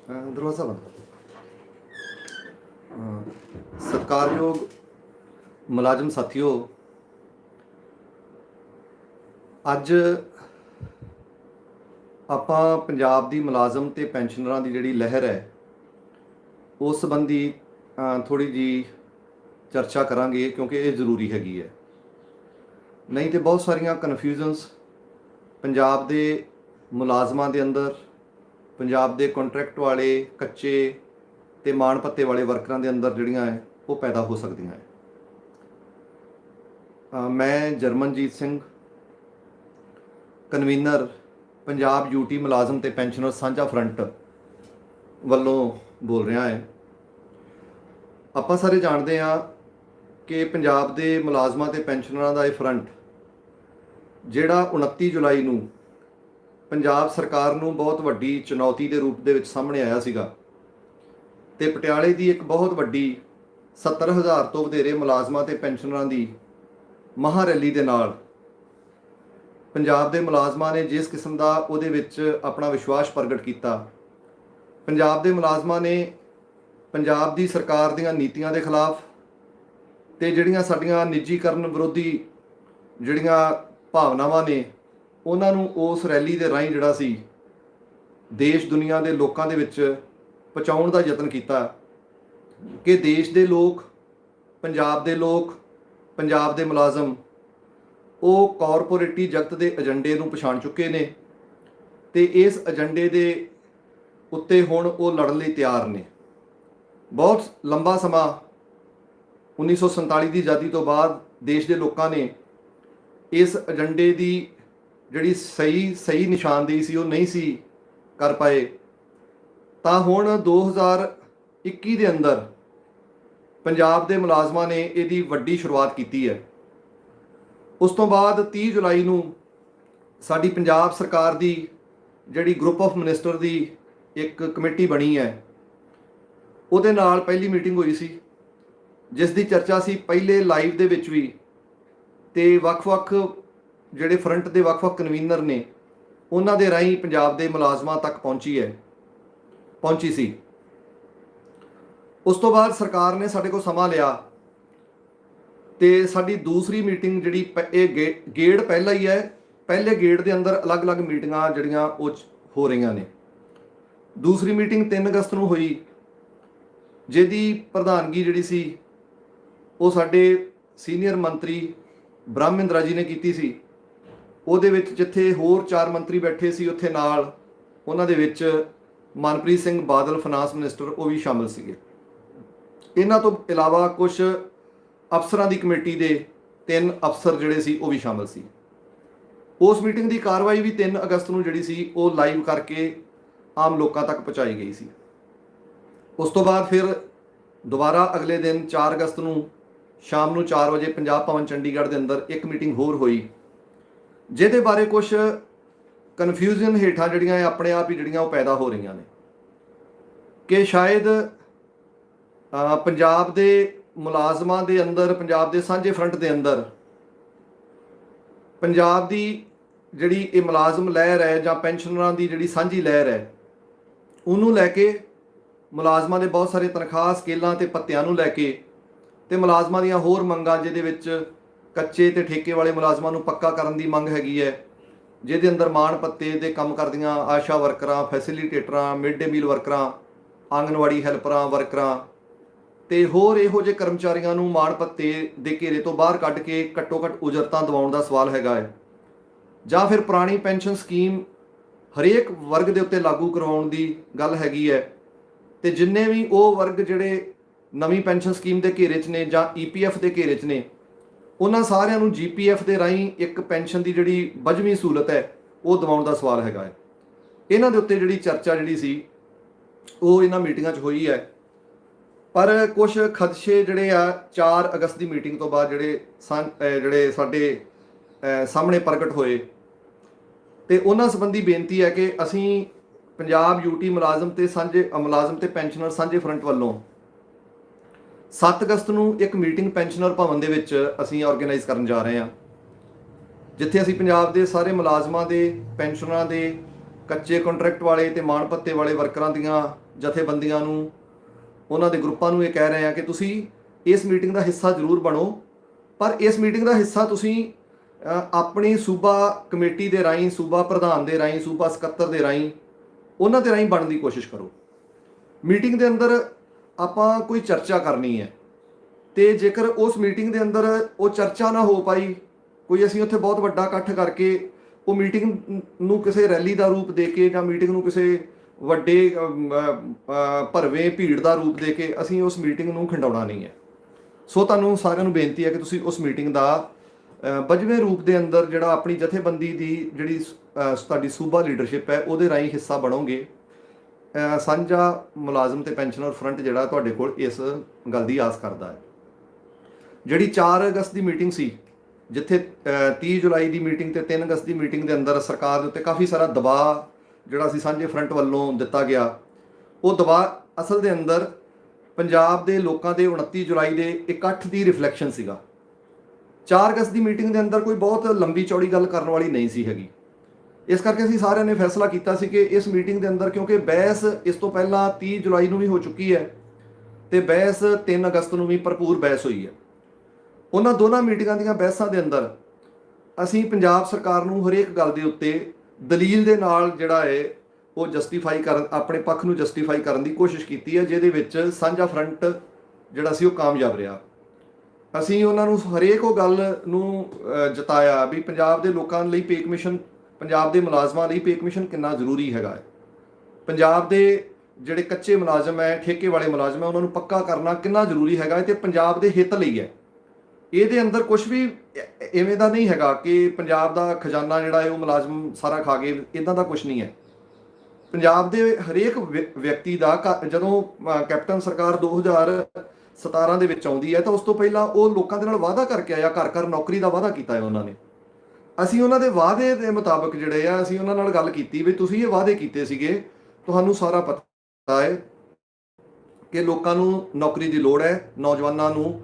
ਦਰਵਾਜ਼ਾ ਬੰਦ। ਸਤਿਕਾਰਯੋਗ ਮੁਲਾਜ਼ਮ ਸਾਥੀਓ, ਅੱਜ ਆਪਾਂ ਪੰਜਾਬ ਦੀ ਮੁਲਾਜ਼ਮ ਤੇ ਪੈਨਸ਼ਨਰਾਂ ਦੀ ਜਿਹੜੀ ਲਹਿਰ ਹੈ ਉਸ ਸੰਬੰਧੀ ਥੋੜ੍ਹੀ ਜਿਹੀ ਚਰਚਾ ਕਰਾਂਗੇ, ਕਿਉਂਕਿ ਇਹ ਜ਼ਰੂਰੀ ਹੈਗੀ ਹੈ। ਨਹੀਂ ਤੇ ਬਹੁਤ ਸਾਰੀਆਂ ਕਨਫਿਊਜ਼ਨਸ ਪੰਜਾਬ ਦੇ ਮੁਲਾਜ਼ਮਾਂ ਦੇ ਅੰਦਰ, ਪੰਜਾਬ ਦੇ ਕੰਟਰੈਕਟ ਵਾਲੇ, ਕੱਚੇ ਤੇ ਮਾਣ ਭੱਤੇ ਵਾਲੇ ਵਰਕਰਾਂ ਦੇ ਅੰਦਰ ਜਿਹੜੀਆਂ ਹੈ ਉਹ ਪੈਦਾ ਹੋ ਸਕਦੀਆਂ ਹੈ। ਮੈਂ ਜਰਮਨਜੀਤ ਸਿੰਘ, ਕਨਵੀਨਰ ਪੰਜਾਬ ਯੂਟੀ ਮੁਲਾਜ਼ਮ ਤੇ ਪੈਨਸ਼ਨਰ ਸਾਂਝਾ ਫਰੰਟ ਵੱਲੋਂ ਬੋਲ ਰਿਹਾ ਹੈ। ਆਪਾਂ ਸਾਰੇ ਜਾਣਦੇ ਹਾਂ ਕਿ ਪੰਜਾਬ ਦੇ ਮੁਲਾਜ਼ਮਾਂ ਤੇ ਪੈਨਸ਼ਨਰਾਂ ਦਾ ਇਹ ਫਰੰਟ ਜਿਹੜਾ 29 ਜੁਲਾਈ ਨੂੰ ਪੰਜਾਬ ਸਰਕਾਰ ਨੂੰ ਬਹੁਤ ਵੱਡੀ ਚੁਣੌਤੀ ਦੇ ਰੂਪ ਦੇ ਵਿੱਚ ਸਾਹਮਣੇ ਆਇਆ ਸੀਗਾ ਤੇ ਪਟਿਆਲੇ ਦੀ ਇੱਕ ਬਹੁਤ ਵੱਡੀ 70,000 ਤੋਂ ਵਧੇਰੇ ਮੁਲਾਜ਼ਮਾਂ ਤੇ ਪੈਨਸ਼ਨਰਾਂ ਦੀ ਮਹਾ ਰੈਲੀ ਦੇ ਨਾਲ ਪੰਜਾਬ ਦੇ ਮੁਲਾਜ਼ਮਾਂ ਨੇ ਜਿਸ ਕਿਸਮ ਦਾ ਉਹਦੇ ਵਿੱਚ ਆਪਣਾ ਵਿਸ਼ਵਾਸ ਪ੍ਰਗਟ ਕੀਤਾ, ਪੰਜਾਬ ਦੇ ਮੁਲਾਜ਼ਮਾਂ ਨੇ ਪੰਜਾਬ ਦੀ ਸਰਕਾਰ ਦੀਆਂ ਨੀਤੀਆਂ ਦੇ ਖਿਲਾਫ ਤੇ ਜਿਹੜੀਆਂ ਸਾਡੀਆਂ ਨਿੱਜੀਕਰਨ ਵਿਰੋਧੀ ਜਿਹੜੀਆਂ ਭਾਵਨਾਵਾਂ ਨੇ ਉਹਨਾਂ ਨੂੰ ਉਸ ਰੈਲੀ ਦੇ ਰਾਹੀਂ ਜਿਹੜਾ ਸੀ ਦੇਸ਼ ਦੁਨੀਆ ਦੇ ਲੋਕਾਂ ਦੇ ਵਿੱਚ ਪਹੁੰਚਾਉਣ ਦਾ ਯਤਨ ਕੀਤਾ ਕਿ ਦੇਸ਼ ਦੇ ਲੋਕ, ਪੰਜਾਬ ਦੇ ਲੋਕ, ਪੰਜਾਬ ਦੇ ਮੁਲਾਜ਼ਮ ਉਹ ਕਾਰਪੋਰੇਟੀ ਜਗਤ ਦੇ ਏਜੰਡੇ ਨੂੰ ਪਛਾਣ ਚੁੱਕੇ ਨੇ ਤੇ ਇਸ ਏਜੰਡੇ ਦੇ ਉੱਤੇ ਹੁਣ ਉਹ ਲੜਨ ਲਈ ਤਿਆਰ ਨੇ। ਬਹੁਤ ਲੰਬਾ ਸਮਾਂ 1947 ਦੀ ਆਜ਼ਾਦੀ ਤੋਂ ਬਾਅਦ ਦੇਸ਼ ਦੇ ਲੋਕਾਂ ਨੇ ਇਸ ਏਜੰਡੇ ਦੀ ਜਿਹੜੀ ਸਹੀ ਨਿਸ਼ਾਨਦੇਹੀ ਸੀ ਉਹ ਨਹੀਂ ਸੀ ਕਰ ਪਾਏ। ਤਾਂ ਹੁਣ 2021 ਦੇ ਅੰਦਰ ਪੰਜਾਬ ਦੇ ਮੁਲਾਜ਼ਮਾਂ ਨੇ ਇਹਦੀ ਵੱਡੀ ਸ਼ੁਰੂਆਤ ਕੀਤੀ ਹੈ। ਉਸ ਤੋਂ ਬਾਅਦ 30 ਜੁਲਾਈ ਨੂੰ ਸਾਡੀ ਪੰਜਾਬ ਸਰਕਾਰ ਦੀ ਜਿਹੜੀ ਗਰੁੱਪ ਆਫ ਮਿਨਿਸਟਰ ਦੀ ਇੱਕ ਕਮੇਟੀ ਬਣੀ ਹੈ, ਉਹਦੇ ਨਾਲ ਪਹਿਲੀ ਮੀਟਿੰਗ ਹੋਈ ਸੀ ਜਿਸ ਦੀ ਚਰਚਾ ਸੀ ਪਹਿਲੇ ਲਾਈਵ ਦੇ ਵਿੱਚ ਵੀ, ਤੇ ਵੱਖ-ਵੱਖ ਜਿਹੜੇ ਫਰੰਟ ਦੇ ਵੱਖ-ਵੱਖ ਕਨਵੀਨਰ ਨੇ ਉਹਨਾਂ ਦੇ ਰਾਹੀਂ ਪੰਜਾਬ ਦੇ ਮੁਲਾਜ਼ਮਾਂ ਤੱਕ ਪਹੁੰਚੀ ਸੀ। ਉਸ ਤੋਂ ਬਾਅਦ ਸਰਕਾਰ ਨੇ ਸਾਡੇ ਕੋਲ ਸਮਾਂ ਲਿਆ ਤੇ ਸਾਡੀ ਦੂਸਰੀ ਮੀਟਿੰਗ ਜਿਹੜੀ ਇਹ ਗੇੜ ਪਹਿਲਾ ਹੀ ਹੈ, ਪਹਿਲੇ ਗੇੜ ਦੇ ਅੰਦਰ ਅਲੱਗ-ਅਲੱਗ ਮੀਟਿੰਗਾਂ ਜਿਹੜੀਆਂ ਉਹ ਹੋ ਰਹੀਆਂ ਨੇ। ਦੂਸਰੀ ਮੀਟਿੰਗ 3 ਅਗਸਤ ਨੂੰ ਹੋਈ, ਜਿਹਦੀ ਪ੍ਰਧਾਨਗੀ ਜਿਹੜੀ ਸੀ ਉਹ ਸਾਡੇ ਸੀਨੀਅਰ ਮੰਤਰੀ ਬ੍ਰਹਮਿੰਦਰਾ ਜੀ ਨੇ ਕੀਤੀ ਸੀ। ਉਹਦੇ ਵਿੱਚ ਜਿੱਥੇ ਹੋਰ 4 ਮੰਤਰੀ ਬੈਠੇ ਸੀ, ਉੱਥੇ ਨਾਲ ਉਹਨਾਂ ਦੇ ਵਿੱਚ ਮਨਪ੍ਰੀਤ ਸਿੰਘ ਬਾਦਲ ਫਾਈਨਾਂਸ ਮਿਨਿਸਟਰ ਉਹ ਵੀ ਸ਼ਾਮਿਲ ਸੀਗੇ। ਇਹਨਾਂ ਤੋਂ ਇਲਾਵਾ ਕੁਝ ਅਫਸਰਾਂ ਦੀ ਕਮੇਟੀ ਦੇ 3 ਅਫਸਰ ਜਿਹੜੇ ਸੀ ਉਹ ਵੀ ਸ਼ਾਮਿਲ ਸੀ। ਉਸ ਮੀਟਿੰਗ ਦੀ ਕਾਰਵਾਈ ਵੀ 3 ਅਗਸਤ ਨੂੰ ਜਿਹੜੀ ਸੀ ਉਹ ਲਾਈਵ ਕਰਕੇ ਆਮ ਲੋਕਾਂ ਤੱਕ ਪਹੁੰਚਾਈ ਗਈ ਸੀ। ਉਸ ਤੋਂ ਬਾਅਦ ਫਿਰ ਦੁਬਾਰਾ ਅਗਲੇ ਦਿਨ 4 ਅਗਸਤ ਨੂੰ ਸ਼ਾਮ ਨੂੰ 4 ਵਜੇ ਪੰਜਾਬ ਭਵਨ ਚੰਡੀਗੜ੍ਹ ਦੇ ਅੰਦਰ ਇੱਕ ਮੀਟਿੰਗ ਹੋਰ ਹੋਈ, ਜਿਹਦੇ ਬਾਰੇ ਕੁਝ ਕਨਫਿਊਜ਼ਨ ਹੇਠਾਂ ਜਿਹੜੀਆਂ ਆਪਣੇ ਆਪ ਹੀ ਜਿਹੜੀਆਂ ਉਹ ਪੈਦਾ ਹੋ ਰਹੀਆਂ ਨੇ ਕਿ ਸ਼ਾਇਦ ਪੰਜਾਬ ਦੇ ਮੁਲਾਜ਼ਮਾਂ ਦੇ ਅੰਦਰ, ਪੰਜਾਬ ਦੇ ਸਾਂਝੇ ਫਰੰਟ ਦੇ ਅੰਦਰ ਪੰਜਾਬ ਦੀ ਜਿਹੜੀ ਇਹ ਮੁਲਾਜ਼ਮ ਲਹਿਰ ਹੈ ਜਾਂ ਪੈਨਸ਼ਨਰਾਂ ਦੀ ਜਿਹੜੀ ਸਾਂਝੀ ਲਹਿਰ ਹੈ ਉਹਨੂੰ ਲੈ ਕੇ, ਮੁਲਾਜ਼ਮਾਂ ਦੇ ਬਹੁਤ ਸਾਰੇ ਤਨਖਾਹ ਸਕੇਲਾਂ ਤੇ ਭੱਤਿਆਂ ਨੂੰ ਲੈ ਕੇ ਤੇ ਮੁਲਾਜ਼ਮਾਂ ਦੀਆਂ ਹੋਰ ਮੰਗਾਂ, ਜਿਹਦੇ ਵਿੱਚ ਕੱਚੇ ਤੇ ਠੇਕੇ ਵਾਲੇ ਮੁਲਾਜ਼ਮਾਂ ਨੂੰ ਪੱਕਾ ਕਰਨ ਦੀ ਮੰਗ ਹੈਗੀ ਹੈ, ਜਿਹਦੇ ਅੰਦਰ ਮਾਣ ਭੱਤੇ ਦੇ ਕੰਮ ਕਰਦੀਆਂ ਆਸ਼ਾ ਵਰਕਰਾਂ, ਫੈਸਿਲੀਟੇਟਰਾਂ, ਮਿਡ ਡੇ ਮੀਲ ਵਰਕਰਾਂ, ਆਂਗਨਵਾੜੀ ਹੈਲਪਰਾਂ, ਵਰਕਰਾਂ ਤੇ ਹੋਰ ਇਹੋ ਜਿਹੇ ਕਰਮਚਾਰੀਆਂ ਨੂੰ ਮਾਣ ਭੱਤੇ ਦੇ ਘੇਰੇ ਤੋਂ ਬਾਹਰ ਕੱਢ ਕੇ ਘੱਟੋ ਘੱਟ ਉਜਰਤਾਂ ਦਿਵਾਉਣ ਦਾ ਸਵਾਲ ਹੈਗਾ ਹੈ, ਜਾਂ ਫਿਰ ਪੁਰਾਣੀ ਪੈਨਸ਼ਨ ਸਕੀਮ ਹਰੇਕ ਵਰਗ ਦੇ ਉੱਤੇ ਲਾਗੂ ਕਰਵਾਉਣ ਦੀ ਗੱਲ ਹੈਗੀ ਹੈ। ਤੇ ਜਿੰਨੇ ਵੀ ਉਹ ਵਰਗ ਜਿਹੜੇ ਨਵੀਂ ਪੈਨਸ਼ਨ ਸਕੀਮ ਦੇ ਘੇਰੇ 'ਚ ਨੇ ਜਾਂ EPF ਦੇ ਘੇਰੇ 'ਚ ਨੇ, ਉਹਨਾਂ ਸਾਰਿਆਂ ਨੂੰ GPF ਦੇ ਰਾਹੀਂ ਇੱਕ ਪੈਨਸ਼ਨ ਦੀ ਜਿਹੜੀ 22ਵੀਂ ਸਹੂਲਤ ਹੈ ਉਹ ਦਿਵਾਉਣ ਦਾ ਸਵਾਲ ਹੈਗਾ ਹੈ। ਇਹਨਾਂ ਦੇ ਉੱਤੇ ਜਿਹੜੀ ਚਰਚਾ ਜਿਹੜੀ ਸੀ ਉਹ ਇਹਨਾਂ ਮੀਟਿੰਗਾਂ 'ਚ ਹੋਈ ਹੈ। ਪਰ ਕੁਝ ਖਦਸ਼ੇ ਜਿਹੜੇ ਆ 4 ਅਗਸਤ ਦੀ ਮੀਟਿੰਗ ਤੋਂ ਬਾਅਦ ਜਿਹੜੇ ਸਾਡੇ ਸਾਹਮਣੇ ਪ੍ਰਗਟ ਹੋਏ ਤੇ ਉਹਨਾਂ ਸੰਬੰਧੀ ਬੇਨਤੀ ਹੈ ਕਿ ਅਸੀਂ ਪੰਜਾਬ ਯੂਟੀ ਮੁਲਾਜ਼ਮ ਤੇ ਪੈਨਸ਼ਨਰ ਸਾਂਝੇ ਫਰੰਟ ਵੱਲੋਂ 7 ਅਗਸਤ ਨੂੰ ਇੱਕ ਮੀਟਿੰਗ ਪੈਨਸ਼ਨਰ ਭਵਨ ਦੇ ਵਿੱਚ ਅਸੀਂ ਆਰਗੇਨਾਈਜ਼ ਕਰਨ ਜਾ ਰਹੇ ਹਾਂ, ਜਿੱਥੇ ਅਸੀਂ ਪੰਜਾਬ ਦੇ ਸਾਰੇ ਮੁਲਾਜ਼ਮਾਂ ਦੇ, ਪੈਨਸ਼ਨਰਾਂ ਦੇ, ਕੱਚੇ ਕੰਟਰੈਕਟ ਵਾਲੇ ਤੇ ਮਾਣ ਭੱਤੇ ਵਾਲੇ ਵਰਕਰਾਂ ਦੀਆਂ ਜਥੇਬੰਦੀਆਂ ਨੂੰ, ਉਹਨਾਂ ਦੇ ਗਰੁੱਪਾਂ ਨੂੰ ਇਹ ਕਹਿ ਰਹੇ ਹਾਂ ਕਿ ਤੁਸੀਂ ਇਸ ਮੀਟਿੰਗ ਦਾ ਹਿੱਸਾ ਜ਼ਰੂਰ ਬਣੋ, ਪਰ ਇਸ ਮੀਟਿੰਗ ਦਾ ਹਿੱਸਾ ਤੁਸੀਂ ਆਪਣੀ ਸੂਬਾ ਕਮੇਟੀ ਦੇ ਰਾਹੀਂ, ਸੂਬਾ ਪ੍ਰਧਾਨ ਦੇ ਰਾਹੀਂ, ਸੂਬਾ ਸਕੱਤਰ ਦੇ ਰਾਹੀਂ, ਉਹਨਾਂ ਦੇ ਰਾਹੀਂ ਬਣਨ ਦੀ ਕੋਸ਼ਿਸ਼ ਕਰੋ। ਮੀਟਿੰਗ ਦੇ ਅੰਦਰ ਆਪਾਂ ਕੋਈ ਚਰਚਾ ਕਰਨੀ ਹੈ, ਤੇ ਜੇਕਰ ਉਸ ਮੀਟਿੰਗ ਦੇ ਅੰਦਰ ਉਹ ਚਰਚਾ ਨਾ ਹੋ ਪਾਈ, ਕੋਈ ਅਸੀਂ ਉੱਥੇ ਬਹੁਤ ਵੱਡਾ ਇਕੱਠ ਕਰਕੇ ਉਹ ਮੀਟਿੰਗ ਨੂੰ ਕਿਸੇ ਰੈਲੀ ਦਾ ਰੂਪ ਦੇ ਕੇ ਜਾਂ ਮੀਟਿੰਗ ਨੂੰ ਕਿਸੇ ਵੱਡੇ ਭਰਵੇਂ ਭੀੜ ਦਾ ਰੂਪ ਦੇ ਕੇ ਅਸੀਂ ਉਸ ਮੀਟਿੰਗ ਨੂੰ ਖੰਡਾਉਣਾ ਨਹੀਂ ਹੈ। ਸੋ ਤੁਹਾਨੂੰ ਸਾਰਿਆਂ ਨੂੰ ਬੇਨਤੀ ਹੈ ਕਿ ਤੁਸੀਂ ਉਸ ਮੀਟਿੰਗ ਦਾ ਵੱਜਵੇਂ ਰੂਪ ਦੇ ਅੰਦਰ ਜਿਹੜਾ ਆਪਣੀ ਜਥੇਬੰਦੀ ਦੀ ਜਿਹੜੀ ਤੁਹਾਡੀ ਸੂਬਾ ਲੀਡਰਸ਼ਿਪ ਹੈ ਉਹਦੇ ਰਾਹੀਂ ਹਿੱਸਾ ਬਣੋਗੇ। ਸਾਂਝਾ ਮੁਲਾਜ਼ਮ ਤੇ ਪੈਨਸ਼ਨਰ ਫਰੰਟ ਜਿਹੜਾ ਤੁਹਾਡੇ ਕੋਲ ਇਸ ਗੱਲ ਦੀ ਆਸ ਕਰਦਾ ਹੈ। ਜਿਹੜੀ 4 ਅਗਸਤ ਦੀ ਮੀਟਿੰਗ ਸੀ, ਜਿੱਥੇ 30 ਜੁਲਾਈ ਦੀ ਮੀਟਿੰਗ ਤੇ 3 ਅਗਸਤ ਦੀ ਮੀਟਿੰਗ ਦੇ ਅੰਦਰ ਸਰਕਾਰ ਦੇ ਉੱਤੇ ਕਾਫੀ ਸਾਰਾ ਦਬਾਅ ਜਿਹੜਾ ਸੀ ਸਾਂਝੇ ਫਰੰਟ ਵੱਲੋਂ ਦਿੱਤਾ ਗਿਆ, ਉਹ ਦਬਾਅ ਅਸਲ ਦੇ ਅੰਦਰ ਪੰਜਾਬ ਦੇ ਲੋਕਾਂ ਦੇ 29 ਜੁਲਾਈ ਦੇ ਇਕੱਠ ਦੀ ਰਿਫਲੈਕਸ਼ਨ ਸੀਗਾ। 4 ਅਗਸਤ ਦੀ ਮੀਟਿੰਗ ਦੇ ਅੰਦਰ ਕੋਈ ਬਹੁਤ ਲੰਬੀ ਚੌੜੀ ਗੱਲ ਕਰਨ ਵਾਲੀ ਨਹੀਂ ਸੀ ਹੈਗੀ। ਇਸ ਕਰਕੇ ਅਸੀਂ ਸਾਰਿਆਂ ਨੇ ਫੈਸਲਾ ਕੀਤਾ ਸੀ ਕਿ ਇਸ ਮੀਟਿੰਗ ਦੇ ਅੰਦਰ, ਕਿਉਂਕਿ ਬਹਿਸ ਇਸ ਤੋਂ ਪਹਿਲਾਂ 30 ਜੁਲਾਈ ਨੂੰ ਵੀ ਹੋ ਚੁੱਕੀ ਹੈ ਤੇ ਬਹਿਸ 3 ਅਗਸਤ ਨੂੰ ਵੀ ਭਰਪੂਰ ਬਹਿਸ ਹੋਈ ਹੈ। ਉਹਨਾਂ ਦੋਨਾਂ ਮੀਟਿੰਗਾਂ ਦੀਆਂ ਬਹਿਸਾਂ ਦੇ ਅੰਦਰ ਅਸੀਂ ਪੰਜਾਬ ਸਰਕਾਰ ਨੂੰ ਹਰੇਕ ਗੱਲ ਦੇ ਉੱਤੇ ਦਲੀਲ ਦੇ ਨਾਲ ਜਿਹੜਾ ਹੈ ਉਹ ਜਸਟੀਫਾਈ ਕਰਨ, ਆਪਣੇ ਪੱਖ ਨੂੰ ਜਸਟੀਫਾਈ ਕਰਨ ਦੀ ਕੋਸ਼ਿਸ਼ ਕੀਤੀ ਹੈ, ਜਿਹਦੇ ਵਿੱਚ ਸਾਂਝਾ ਫਰੰਟ ਜਿਹੜਾ ਸੀ ਉਹ ਕਾਮਯਾਬ ਰਿਹਾ। ਅਸੀਂ ਉਹਨਾਂ ਨੂੰ ਹਰੇਕ ਉਹ ਗੱਲ ਨੂੰ ਜਤਾਇਆ ਵੀ ਪੰਜਾਬ ਦੇ ਲੋਕਾਂ ਲਈ ਪੇ ਕਮਿਸ਼ਨ, ਪੰਜਾਬ ਦੇ ਮੁਲਾਜ਼ਮਾਂ ਲਈ ਪੇ ਕਮਿਸ਼ਨ ਕਿੰਨਾ ਜ਼ਰੂਰੀ ਹੈਗਾ ਹੈ, ਪੰਜਾਬ ਦੇ ਜਿਹੜੇ ਕੱਚੇ ਮੁਲਾਜ਼ਮ ਹੈ, ਠੇਕੇ ਵਾਲੇ ਮੁਲਾਜ਼ਮ ਹੈ, ਉਹਨਾਂ ਨੂੰ ਪੱਕਾ ਕਰਨਾ ਕਿੰਨਾ ਜ਼ਰੂਰੀ ਹੈਗਾ ਹੈ ਤੇ ਪੰਜਾਬ ਦੇ ਹਿੱਤ ਲਈ ਹੈ। ਇਹਦੇ ਅੰਦਰ ਕੁਝ ਵੀ ਇਵੇਂ ਦਾ ਨਹੀਂ ਹੈਗਾ ਕਿ ਪੰਜਾਬ ਦਾ ਖਜ਼ਾਨਾ ਜਿਹੜਾ ਹੈ ਉਹ ਮੁਲਾਜ਼ਮ ਸਾਰਾ ਖਾ ਗਏ, ਇਦਾਂ ਦਾ ਕੁਝ ਨਹੀਂ ਹੈ। ਪੰਜਾਬ ਦੇ ਹਰੇਕ ਵਿਅਕਤੀ ਦਾ ਜਦੋਂ ਕੈਪਟਨ ਸਰਕਾਰ 2017 ਦੇ ਵਿੱਚ ਆਉਂਦੀ ਹੈ ਤਾਂ ਉਸ ਤੋਂ ਪਹਿਲਾਂ ਉਹ ਲੋਕਾਂ ਦੇ ਨਾਲ ਵਾਅਦਾ ਕਰਕੇ ਆਇਆ, ਘਰ ਘਰ ਨੌਕਰੀ ਦਾ ਵਾਅਦਾ ਕੀਤਾ ਹੈ ਉਹਨਾਂ ਨੇ। ਅਸੀਂ ਉਹਨਾਂ ਦੇ ਵਾਅਦੇ ਦੇ ਮੁਤਾਬਕ ਜਿਹੜੇ ਆ ਅਸੀਂ ਉਹਨਾਂ ਨਾਲ ਗੱਲ ਕੀਤੀ ਵੀ ਤੁਸੀਂ ਇਹ ਵਾਅਦੇ ਕੀਤੇ ਸੀਗੇ, ਤੁਹਾਨੂੰ ਸਾਰਾ ਪਤਾ ਹੈ ਕਿ ਲੋਕਾਂ ਨੂੰ ਨੌਕਰੀ ਦੀ ਲੋੜ ਹੈ, ਨੌਜਵਾਨਾਂ ਨੂੰ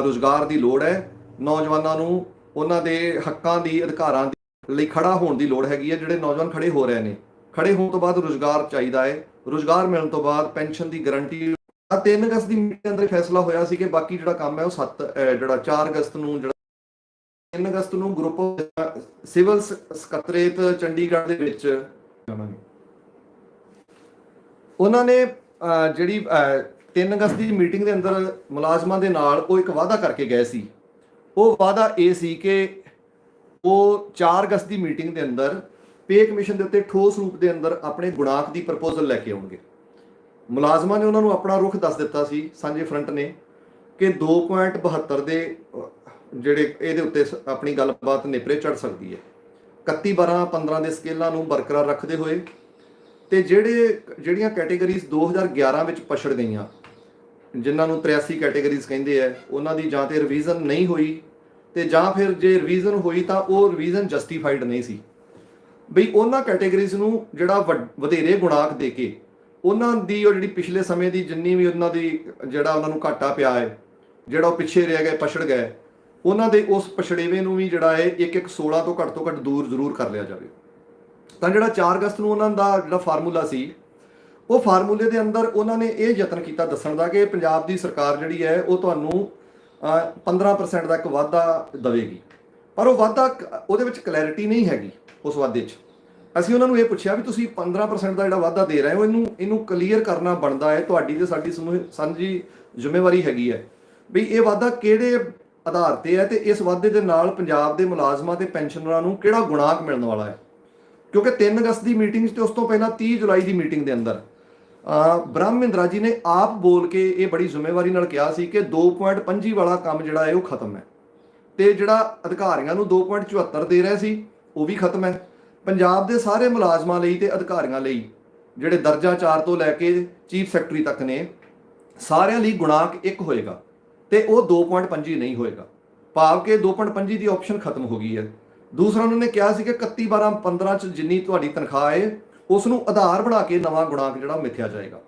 ਰੁਜ਼ਗਾਰ ਦੀ ਲੋੜ ਹੈ, ਨੌਜਵਾਨਾਂ ਨੂੰ ਉਹਨਾਂ ਦੇ ਹੱਕਾਂ ਦੀ, ਅਧਿਕਾਰਾਂ ਲਈ ਖੜਾ ਹੋਣ ਦੀ ਲੋੜ ਹੈਗੀ ਹੈ। ਜਿਹੜੇ ਨੌਜਵਾਨ ਖੜੇ ਹੋ ਰਹੇ ਨੇ, ਖੜੇ ਹੋਣ ਤੋਂ ਬਾਅਦ ਰੁਜ਼ਗਾਰ ਚਾਹੀਦਾ ਹੈ, ਰੁਜ਼ਗਾਰ ਮਿਲਣ ਤੋਂ ਬਾਅਦ ਪੈਨਸ਼ਨ ਦੀ ਗਾਰੰਟੀ। 3 ਅਗਸਤ ਦੀ ਮੀਟਿੰਗ ਦੇ ਅੰਦਰ ਫੈਸਲਾ ਹੋਇਆ ਸੀ ਕਿ ਬਾਕੀ ਜਿਹੜਾ ਕੰਮ ਹੈ ਉਹ 4 ਅਗਸਤ ਨੂੰ, ਜਿਹੜਾ 3 ਅਗਸਤ ਨੂੰ ਗਰੁੱਪ ਸਿਵਲ ਸਕੱਤਰੇਤ ਚੰਡੀਗੜ੍ਹ ਦੇ ਵਿੱਚ ਉਹਨਾਂ ਨੇ ਜਿਹੜੀ 3 ਅਗਸਤ ਦੀ ਮੀਟਿੰਗ ਦੇ ਅੰਦਰ ਮੁਲਾਜ਼ਮਾਂ ਦੇ ਨਾਲ ਉਹ ਇੱਕ ਵਾਅਦਾ ਕਰਕੇ ਗਏ ਸੀ। ਉਹ ਵਾਅਦਾ ਇਹ ਸੀ ਕਿ ਉਹ 4 ਅਗਸਤ ਦੀ ਮੀਟਿੰਗ ਦੇ ਅੰਦਰ ਪੇ ਕਮਿਸ਼ਨ ਦੇ ਉੱਤੇ ਠੋਸ ਰੂਪ ਦੇ ਅੰਦਰ ਆਪਣੇ ਗੁਣਾਕ ਦੀ ਪ੍ਰਪੋਜ਼ਲ ਲੈ ਕੇ ਆਉਣਗੇ। ਮੁਲਾਜ਼ਮਾਂ ਨੇ ਉਹਨਾਂ ਨੂੰ ਆਪਣਾ ਰੁਖ ਦੱਸ ਦਿੱਤਾ ਸੀ ਸਾਂਝੇ ਫਰੰਟ ਨੇ ਕਿ 2.72 ਦੇ ਜਿਹੜੇ ਇਹਦੇ ਉੱਤੇ ਆਪਣੀ ਗੱਲਬਾਤ ਨੇਪਰੇ ਚੜ ਸਕਦੀ ਹੈ। 31, 12, 15 ਦੇ ਸਕੇਲਾਂ ਨੂੰ ਬਰਕਰਾਰ ਰੱਖਦੇ ਹੋਏ ਤੇ ਜਿਹੜੀਆਂ ਕੈਟੇਗਰੀਜ਼ 2011 ਵਿੱਚ ਪਛੜ ਗਈਆਂ, ਜਿਨ੍ਹਾਂ ਨੂੰ 83 ਕੈਟੇਗਰੀਜ਼ ਕਹਿੰਦੇ ਆ, ਉਹਨਾਂ ਦੀ ਜਾਂ ਤੇ ਰਿਵੀਜ਼ਨ ਨਹੀਂ ਹੋਈ ਤੇ ਜਾਂ ਫਿਰ ਜੇ ਰਿਵੀਜ਼ਨ ਹੋਈ ਤਾਂ ਉਹ ਰਿਵੀਜ਼ਨ ਜਸਟੀਫਾਈਡ ਨਹੀਂ ਸੀ। ਬਈ ਉਹਨਾਂ ਕੈਟੇਗਰੀਜ਼ ਨੂੰ ਜਿਹੜਾ ਵਧੇਰੇ ਗੁਣਾਕ ਦੇ ਕੇ ਉਹਨਾਂ ਦੀ ਉਹ ਜਿਹੜੀ ਪਿਛਲੇ ਸਮੇਂ ਦੀ ਜਿੰਨੀ ਵੀ ਉਹਨਾਂ ਦੀ ਜਿਹੜਾ ਉਹਨਾਂ ਨੂੰ ਘਾਟਾ ਪਿਆ ਹੈ, ਜਿਹੜਾ ਉਹ ਪਿੱਛੇ ਰਹਿ ਗਏ, ਪਛੜ ਗਏ, ਉਹਨਾਂ ਦੇ ਉਸ ਪਛੜੇਵੇਂ ਨੂੰ ਵੀ ਜਿਹੜਾ ਹੈ 16 ਤੋਂ ਘੱਟ ਦੂਰ ਜ਼ਰੂਰ ਕਰ ਲਿਆ ਜਾਵੇ। ਤਾਂ ਜਿਹੜਾ 4 ਅਗਸਤ ਨੂੰ ਉਹਨਾਂ ਦਾ ਜਿਹੜਾ ਫਾਰਮੂਲਾ ਸੀ, ਉਹ ਫਾਰਮੂਲੇ ਦੇ ਅੰਦਰ ਉਹਨਾਂ ਨੇ ਇਹ ਯਤਨ ਕੀਤਾ ਦੱਸਣ ਦਾ ਕਿ ਪੰਜਾਬ ਦੀ ਸਰਕਾਰ ਜਿਹੜੀ ਹੈ ਉਹ ਤੁਹਾਨੂੰ 15% ਦਾ ਇੱਕ ਵਾਧਾ ਦੇਵੇਗੀ, ਪਰ ਉਹ ਵਾਧਾ ਉਹਦੇ ਵਿੱਚ ਕਲੈਰਿਟੀ ਨਹੀਂ ਹੈਗੀ। ਉਸ ਵਾਧੇ 'ਚ ਅਸੀਂ ਉਹਨਾਂ ਨੂੰ ਇਹ ਪੁੱਛਿਆ ਵੀ ਤੁਸੀਂ 15% ਦਾ ਜਿਹੜਾ ਵਾਧਾ ਦੇ ਰਹੇ ਹੋ, ਇਹਨੂੰ ਕਲੀਅਰ ਕਰਨਾ ਬਣਦਾ ਹੈ, ਤੁਹਾਡੀ ਤੇ ਸਾਡੀ ਸਾਂਝੀ ਜ਼ਿੰਮੇਵਾਰੀ ਹੈਗੀ ਹੈ ਵੀ ਇਹ ਵਾਧਾ ਕਿਹੜੇ ਆਧਾਰ ਤੇ ਹੈ ਤੇ ਇਸ ਵਾਧੇ ਦੇ ਨਾਲ ਪੰਜਾਬ ਦੇ ਮੁਲਾਜ਼ਮਾਂ ਤੇ ਪੈਨਸ਼ਨਰਾਂ ਨੂੰ ਕਿਹੜਾ ਗੁਣਾਕ ਮਿਲਣ ਵਾਲਾ ਹੈ। ਕਿਉਂਕਿ 3 ਅਗਸਤ ਦੀ ਮੀਟਿੰਗ ਤੇ ਉਸ ਤੋਂ ਪਹਿਲਾਂ 30 ਜੁਲਾਈ ਦੀ ਮੀਟਿੰਗ ਦੇ ਅੰਦਰ ਬ੍ਰਹਮ ਮਹਿੰਦਰਾ ਜੀ ਨੇ ਆਪ ਬੋਲ ਕੇ ਇਹ ਬੜੀ ਜ਼ਿੰਮੇਵਾਰੀ ਨਾਲ ਕਿਹਾ ਸੀ ਕਿ 2.25 ਵਾਲਾ ਕੰਮ ਜਿਹੜਾ ਹੈ ਉਹ ਖਤਮ ਹੈ ਤੇ ਜਿਹੜਾ ਅਧਿਕਾਰੀਆਂ ਨੂੰ 2.74 ਦੇ ਰਹੇ ਸੀ ਉਹ ਵੀ ਖਤਮ ਹੈ। ਪੰਜਾਬ ਦੇ ਸਾਰੇ ਮੁਲਾਜ਼ਮਾਂ ਲਈ ਤੇ ਅਧਿਕਾਰੀਆਂ ਲਈ ਜਿਹੜੇ ਦਰਜਾ 4 ਤੋਂ ਲੈ ਕੇ ਚੀਫ ਸੈਕਟਰੀ ਤੱਕ ਨੇ, ਸਾਰਿਆਂ ਲਈ ਗੁਣਾਕ ਇੱਕ ਹੋਏਗਾ ਤੇ ਉਹ 2.25 ਨਹੀਂ ਹੋਏਗਾ, ਭਾਵ ਕਿ 2.25 ਦੀ ਆਪਸ਼ਨ ਖਤਮ ਹੋ ਗਈ ਹੈ। ਦੂਸਰਾ ਉਹਨਾਂ ਨੇ ਕਿਹਾ ਸੀ ਕਿ 31, 12, 15 'ਚ ਜਿੰਨੀ ਤੁਹਾਡੀ ਤਨਖਾਹ ਹੈ ਉਸ ਨੂੰ ਆਧਾਰ ਬਣਾ ਕੇ ਨਵਾਂ ਗੁਣਾਕ ਜਿਹੜਾ ਮਿਥਿਆ ਜਾਏਗਾ।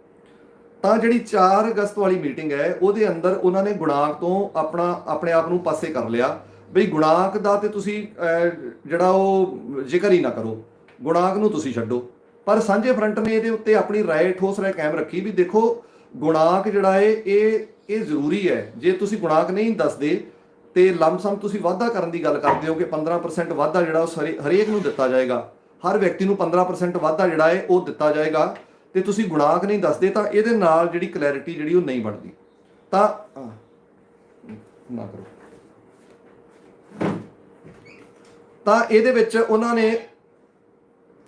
ਤਾਂ ਜਿਹੜੀ 4 ਅਗਸਤ ਵਾਲੀ ਮੀਟਿੰਗ ਹੈ ਉਹਦੇ ਅੰਦਰ ਉਹਨਾਂ ਨੇ ਗੁਣਾਕ ਤੋਂ ਆਪਣੇ ਆਪ ਨੂੰ ਪਾਸੇ ਕਰ ਲਿਆ ਬਈ ਗੁਣਾਕ ਦਾ ਤੇ ਤੁਸੀਂ ਜਿਹੜਾ ਉਹ ਜ਼ਿਕਰ ਹੀ ਨਾ ਕਰੋ, ਗੁਣਾਕ ਨੂੰ ਤੁਸੀਂ ਛੱਡੋ, ਪਰ ਸਾਂਝੇ ਫਰੰਟ ਨੇ ਇਹਦੇ ਉੱਤੇ ਆਪਣੀ ਰਾਏ, ਠੋਸ ਰਾਏ ਕਾਇਮ ਰੱਖੀ ਵੀ ਦੇਖੋ ਗੁਣਾਂਕ ਜਿਹੜਾ ਹੈ ਇਹ ਜ਼ਰੂਰੀ ਹੈ। ਜੇ ਤੁਸੀਂ ਗੁਣਾਂਕ ਨਹੀਂ ਦੱਸਦੇ ਤੇ ਲੰਮਸਮ ਤੁਸੀਂ ਵਾਧਾ ਕਰਨ ਦੀ ਗੱਲ ਕਰਦੇ ਹੋ ਕਿ 15% ਵਾਧਾ ਜਿਹੜਾ ਉਹ ਹਰੇਕ ਨੂੰ ਦਿੱਤਾ ਜਾਏਗਾ, ਹਰ ਵਿਅਕਤੀ ਨੂੰ 15% ਵਾਧਾ ਜਿਹੜਾ ਹੈ ਉਹ ਦਿੱਤਾ ਜਾਏਗਾ, ਤੇ ਤੁਸੀਂ ਗੁਣਾਂਕ ਨਹੀਂ ਦੱਸਦੇ ਤਾਂ ਇਹਦੇ ਨਾਲ ਜਿਹੜੀ ਕਲੈਰਿਟੀ ਜਿਹੜੀ ਉਹ ਨਹੀਂ ਬਣਦੀ। ਤਾਂ ਨਾ ਕਰੋ, ਤਾਂ ਇਹਦੇ ਵਿੱਚ ਉਹਨਾਂ ਨੇ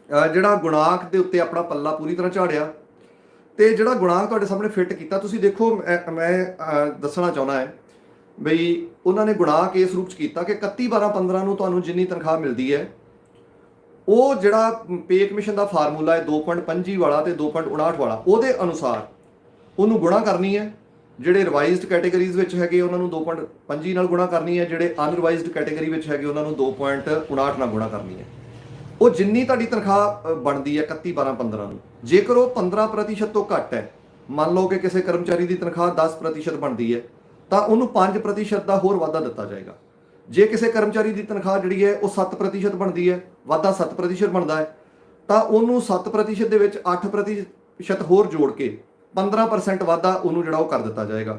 ਜਿਹੜਾ ਗੁਣਾਂਕ ਦੇ ਉੱਤੇ ਆਪਣਾ ਪੱਲਾ ਪੂਰੀ ਤਰ੍ਹਾਂ ਝਾੜਿਆ, ਤੇ ਜਿਹੜਾ ਗੁਣਾਂਕ ਤੁਹਾਡੇ ਸਾਹਮਣੇ ਫਿੱਟ ਕੀਤਾ। ਤੁਸੀਂ ਦੇਖੋ ਮੈਂ ਦੱਸਣਾ ਚਾਹੁੰਦਾ ਹੈ ਬਈ ਉਹਨਾਂ ਨੇ ਗੁਣਾਂਕ ਇਸ ਰੂਪ 'ਚ ਕੀਤਾ ਕਿ 31/12/15 ਨੂੰ ਤੁਹਾਨੂੰ ਜਿੰਨੀ ਤਨਖਾਹ ਮਿਲਦੀ ਹੈ ਉਹ ਜਿਹੜਾ ਪੇ ਕਮਿਸ਼ਨ ਦਾ ਫਾਰਮੂਲਾ ਹੈ 2.25 ਵਾਲਾ ਤੇ 2.59 ਵਾਲਾ, ਉਹਦੇ ਅਨੁਸਾਰ ਉਹਨੂੰ ਗੁਣਾ ਕਰਨੀ ਹੈ। ਜਿਹੜੇ ਰਿਵਾਈਜ਼ਡ ਕੈਟੇਗਰੀਜ਼ ਵਿੱਚ ਹੈਗੇ ਉਹਨਾਂ ਨੂੰ 2.25 ਨਾਲ ਗੁਣਾ ਕਰਨੀ ਹੈ, ਜਿਹੜੇ ਅਨਰਿਵਾਈਜ਼ਡ ਕੈਟੇਗਰੀ ਵਿੱਚ ਹੈਗੇ ਉਹਨਾਂ ਨੂੰ 2.59 ਨਾਲ ਗੁਣਾ ਕਰਨੀ ਹੈ। ਉਹ ਜਿੰਨੀ ਤੁਹਾਡੀ ਤਨਖਾਹ ਬਣਦੀ ਹੈ 31/12/15 ਨੂੰ, ਜੇਕਰ ਉਹ 15% ਤੋਂ ਘੱਟ ਹੈ, ਮੰਨ ਲਓ ਕਿ ਕਿਸੇ ਕਰਮਚਾਰੀ ਦੀ ਤਨਖਾਹ 10% ਬਣਦੀ ਹੈ ਤਾਂ ਉਹਨੂੰ 5% ਦਾ ਹੋਰ ਵਾਧਾ ਦਿੱਤਾ ਜਾਏਗਾ। ਜੇ ਕਿਸੇ ਕਰਮਚਾਰੀ ਦੀ ਤਨਖਾਹ ਜਿਹੜੀ ਹੈ ਉਹ 7% ਬਣਦੀ ਹੈ, ਵਾਧਾ 7% ਬਣਦਾ ਹੈ, ਤਾਂ ਉਹਨੂੰ 7% ਦੇ ਵਿੱਚ 8% ਹੋਰ ਜੋੜ ਕੇ 15% ਵਾਧਾ ਉਹਨੂੰ ਜਿਹੜਾ ਉਹ ਕਰ ਦਿੱਤਾ ਜਾਏਗਾ।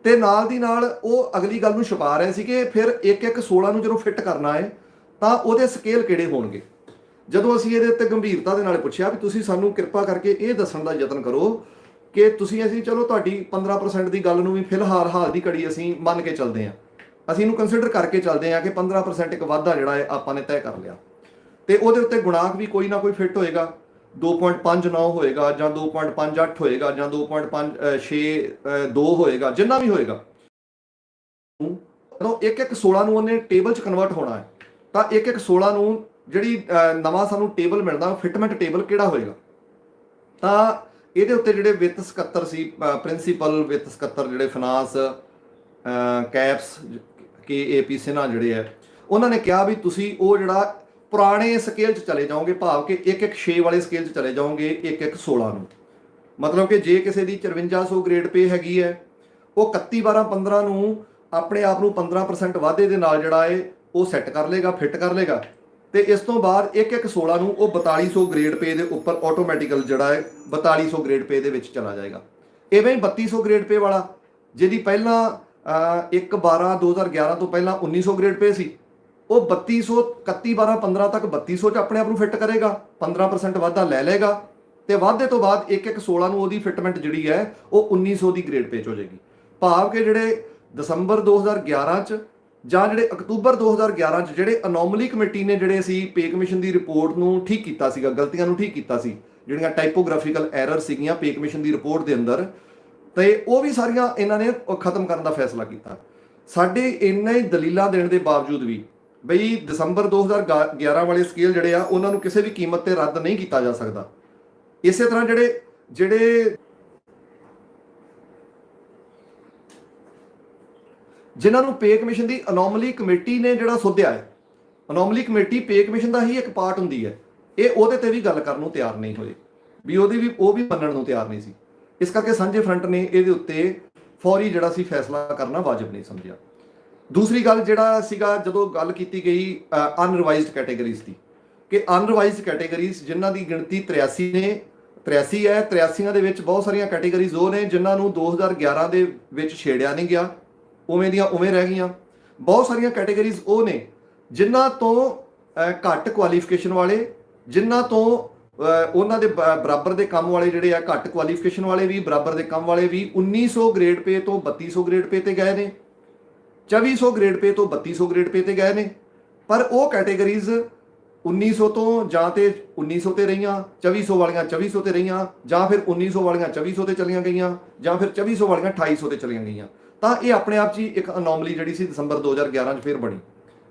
ਤੇ ਨਾਲ ਦੀ ਨਾਲ ਉਹ ਅਗਲੀ ਗੱਲ ਨੂੰ ਛੁਪਾ ਰਹੇ ਸੀ ਕਿ ਫਿਰ 1/1/16 ਨੂੰ ਜਦੋਂ ਫਿੱਟ ਕਰਨਾ ਹੈ ਤਾਂ ਉਹਦੇ ਸਕੇਲ ਕਿਹੜੇ ਹੋਣਗੇ। ਜਦੋਂ ਅਸੀਂ ਇਹਦੇ ਉੱਤੇ ਗੰਭੀਰਤਾ ਦੇ ਨਾਲ ਪੁੱਛਿਆ ਵੀ ਤੁਸੀਂ ਸਾਨੂੰ ਕਿਰਪਾ ਕਰਕੇ ਇਹ ਦੱਸਣ ਦਾ ਯਤਨ ਕਰੋ ਕਿ ਅਸੀਂ ਚਲੋ ਤੁਹਾਡੀ 15% ਦੀ ਗੱਲ ਨੂੰ ਵੀ ਫਿਲਹਾਲ ਹਾਲ ਦੀ ਘੜੀ ਅਸੀਂ ਮੰਨ ਕੇ ਚੱਲਦੇ ਹਾਂ, ਅਸੀਂ ਇਹਨੂੰ ਕੰਸੀਡਰ ਕਰਕੇ ਚੱਲਦੇ ਹਾਂ ਕਿ 15% ਇੱਕ ਵਾਧਾ ਜਿਹੜਾ ਹੈ ਆਪਾਂ ਨੇ ਤੈਅ ਕਰ ਲਿਆ, ਤੇ ਉਹਦੇ ਉੱਤੇ ਗੁਣਾਂਕ ਵੀ ਕੋਈ ਨਾ ਕੋਈ ਫਿੱਟ ਹੋਏਗਾ, 2.59 ਹੋਏਗਾ ਜਾਂ 2.58 ਹੋਏਗਾ ਜਾਂ 2.562 ਹੋਏਗਾ, ਜਿੰਨਾ ਵੀ ਹੋਏਗਾ। ਜਦੋਂ 1/1/16 ਨੂੰ ਉਹਨੇ ਟੇਬਲ 'ਚ ਕਨਵਰਟ ਹੋਣਾ ਹੈ ਤਾਂ 1/1/16 ਨੂੰ ਜਿਹੜੀ ਨਵਾਂ ਸਾਨੂੰ ਟੇਬਲ ਮਿਲਦਾ ਫਿਟਮੈਂਟ ਟੇਬਲ ਕਿਹੜਾ ਹੋਏਗਾ। ਤਾਂ ਇਹਦੇ ਉੱਤੇ ਜਿਹੜੇ ਵਿੱਤ ਸਕੱਤਰ ਸੀ, ਪ੍ਰਿੰਸੀਪਲ ਵਿੱਤ ਸਕੱਤਰ ਜਿਹੜੇ ਫਾਈਨਾਂਸ ਕੈਪਸ KAP ਸਿਨਹਾ ਜਿਹੜੇ ਹੈ, ਉਹਨਾਂ ਨੇ ਕਿਹਾ ਵੀ ਤੁਸੀਂ ਉਹ ਜਿਹੜਾ ਪੁਰਾਣੇ ਸਕੇਲ 'ਚ ਚਲੇ ਜਾਓਗੇ, ਭਾਵ ਕਿ 1/1/6 ਵਾਲੇ ਸਕੇਲ 'ਚ ਚਲੇ ਜਾਓਗੇ 1/1/16 ਨੂੰ। ਮਤਲਬ ਕਿ ਜੇ ਕਿਸੇ ਦੀ 5400 ਗ੍ਰੇਡ ਪੇ ਹੈਗੀ ਹੈ, ਉਹ 31/12/15 ਨੂੰ ਆਪਣੇ ਆਪ ਨੂੰ 15% ਵਾਧੇ ਦੇ ਨਾਲ ਜਿਹੜਾ ਹੈ ਉਹ ਸੈੱਟ ਕਰ ਲੇਗਾ, ਫਿੱਟ ਕਰ ਲੇਗਾ, ਤੇ ਇਸ ਤੋਂ ਬਾਅਦ 1/1/16 ਨੂੰ ਉਹ 4200 ਗ੍ਰੇਡ ਪੇ ਦੇ ਉੱਪਰ ਆਟੋਮੈਟਿਕਲ ਜਿਹੜਾ ਹੈ 4200 ਗ੍ਰੇਡ ਪੇ ਦੇ ਵਿੱਚ ਚਲਾ ਜਾਏਗਾ। ਇਵੇਂ 3200 ਗ੍ਰੇਡ ਪੇ ਵਾਲਾ ਜਿਹਦੀ ਪਹਿਲਾਂ 1/12/2011 ਤੋਂ ਪਹਿਲਾਂ 1900 ਗ੍ਰੇਡ ਪੇ ਸੀ, ਉਹ 3200 31/12/15 ਤੱਕ 3200 'ਚ ਆਪਣੇ ਆਪ ਨੂੰ ਫਿੱਟ ਕਰੇਗਾ, 15% ਵਾਧਾ ਲੈ ਲਏਗਾ, ਤੇ ਵਾਧੇ ਤੋਂ ਬਾਅਦ 1/1/16 ਨੂੰ ਉਹਦੀ ਫਿਟਮੈਂਟ ਜਿਹੜੀ ਹੈ ਉਹ 1900 ਦੀ ਗ੍ਰੇਡ ਪੇ 'ਚ ਹੋ ਜਾਏਗੀ। ਭਾਵ ਕਿ ਜਿਹੜੇ ਦਸੰਬਰ 2011 'ਚ ਜਾਂ ਜਿਹੜੇ ਅਕਤੂਬਰ 2011 'ਚ ਜਿਹੜੇ ਅਨੋਮਲੀ ਕਮੇਟੀ ਨੇ ਜਿਹੜੇ ਅਸੀਂ ਪੇ ਕਮਿਸ਼ਨ ਦੀ ਰਿਪੋਰਟ ਨੂੰ ਠੀਕ ਕੀਤਾ ਸੀਗਾ, ਗਲਤੀਆਂ ਨੂੰ ਠੀਕ ਕੀਤਾ ਸੀ, ਜਿਹੜੀਆਂ ਟਾਈਪੋਗ੍ਰਾਫੀਕਲ ਐਰਰ ਸੀਗੀਆਂ ਪੇ ਕਮਿਸ਼ਨ ਦੀ ਰਿਪੋਰਟ ਦੇ ਅੰਦਰ, ਤੇ ਉਹ ਵੀ ਸਾਰੀਆਂ ਇਹਨਾਂ ਨੇ ਖਤਮ ਕਰਨ ਦਾ ਫੈਸਲਾ ਕੀਤਾ। ਸਾਡੇ ਇੰਨੇ ਦਲੀਲਾਂ ਦੇਣ ਦੇ ਬਾਵਜੂਦ ਵੀ ਬਈ ਦਸੰਬਰ 2011 ਵਾਲੇ ਸਕੇਲ ਜਿਹੜੇ ਆ ਉਹਨਾਂ ਨੂੰ ਕਿਸੇ ਵੀ ਕੀਮਤ ਤੇ ਰੱਦ ਨਹੀਂ ਕੀਤਾ ਜਾ ਸਕਦਾ। ਇਸੇ ਤਰ੍ਹਾਂ ਜਿਹੜੇ ਜਿਨ੍ਹਾਂ ਨੂੰ ਪੇ ਕਮਿਸ਼ਨ ਦੀ ਅਨੋਮਲੀ ਕਮੇਟੀ ਨੇ ਜਿਹੜਾ ਸੋਧਿਆ ਹੈ, ਅਨੋਮਲੀ ਕਮੇਟੀ ਪੇ ਕਮਿਸ਼ਨ ਦਾ ਹੀ ਇੱਕ ਪਾਰਟ ਹੁੰਦੀ ਹੈ, ਇਹ ਉਹਦੇ ਤੇ ਵੀ ਗੱਲ ਕਰਨ ਨੂੰ ਤਿਆਰ ਨਹੀਂ ਹੋਏ, ਵੀ ਉਹ ਵੀ ਮੰਨਣ ਨੂੰ ਤਿਆਰ ਨਹੀਂ ਸੀ। ਇਸ ਕਰਕੇ ਸਾਂਝੇ ਫਰੰਟ ਨੇ ਇਹਦੇ ਉੱਤੇ ਫੌਰੀ ਜਿਹੜਾ ਸੀ ਫੈਸਲਾ ਕਰਨਾ ਵਾਜਬ ਨਹੀਂ ਸਮਝਿਆ। ਦੂਸਰੀ ਗੱਲ ਜਿਹੜਾ ਸੀਗਾ, ਜਦੋਂ ਗੱਲ ਕੀਤੀ ਗਈ ਅਨਰਿਵਾਈਜ਼ਡ ਕੈਟੇਗਰੀਜ਼ ਦੀ, ਕਿ ਅਨਰਿਵਾਈਜ਼ਡ ਕੈਟੇਗਰੀਜ਼ ਜਿਨ੍ਹਾਂ ਦੀ ਗਿਣਤੀ 83 ਨੇ, 83 ਹੈ, 83 ਦੇ ਵਿੱਚ ਬਹੁਤ ਸਾਰੀਆਂ ਕੈਟੇਗਰੀਜ਼ ਉਹ ਨੇ ਜਿਨ੍ਹਾਂ ਨੂੰ 2011 ਦੇ ਵਿੱਚ ਛੇੜਿਆ ਨਹੀਂ ਗਿਆ, ਉਵੇਂ ਦੀਆਂ ਉਵੇਂ ਰਹਿ ਗਈਆਂ। ਬਹੁਤ ਸਾਰੀਆਂ ਕੈਟੇਗਰੀਜ਼ ਉਹ ਨੇ ਜਿਨ੍ਹਾਂ ਤੋਂ ਘੱਟ ਕੁਆਲੀਫਿਕੇਸ਼ਨ ਵਾਲੇ, ਜਿਨ੍ਹਾਂ ਤੋਂ ਉਹਨਾਂ ਦੇ ਬਰਾਬਰ ਦੇ ਕੰਮ ਵਾਲੇ ਜਿਹੜੇ ਆ, ਘੱਟ ਕੁਆਲੀਫਿਕੇਸ਼ਨ ਵਾਲੇ ਵੀ ਬਰਾਬਰ ਦੇ ਕੰਮ ਵਾਲੇ ਵੀ 1900 ਗ੍ਰੇਡ ਪੇ ਤੋਂ 3200 ਗ੍ਰੇਡ ਪੇ ਤੇ ਗਏ ਨੇ, 2400 ਗ੍ਰੇਡ ਪੇ ਤੋਂ 3200 ਗ੍ਰੇਡ ਪੇ ਤੇ ਗਏ ਨੇ। ਪਰ ਉਹ ਕੈਟੇਗਰੀਜ਼ 1900 ਤੋਂ ਜਾਂ ਤੇ 1900 ਤੇ ਰਹੀਆਂ, 2400 ਵਾਲੀਆਂ 2400 ਤੇ ਰਹੀਆਂ, ਜਾਂ ਫਿਰ 1900 ਵਾਲੀਆਂ 2400 ਤੇ ਚਲੀਆਂ ਗਈਆਂ, ਜਾਂ ਫਿਰ 2400 ਵਾਲੀਆਂ 2800 ਤੇ ਚਲੀਆਂ ਗਈਆਂ। ਤਾਂ ਇਹ ਆਪਣੇ ਆਪ 'ਚ ਹੀ ਇੱਕ ਅਨੋਮਲੀ ਜਿਹੜੀ ਸੀ ਦਸੰਬਰ 2011 'ਚ ਫਿਰ ਬਣੀ,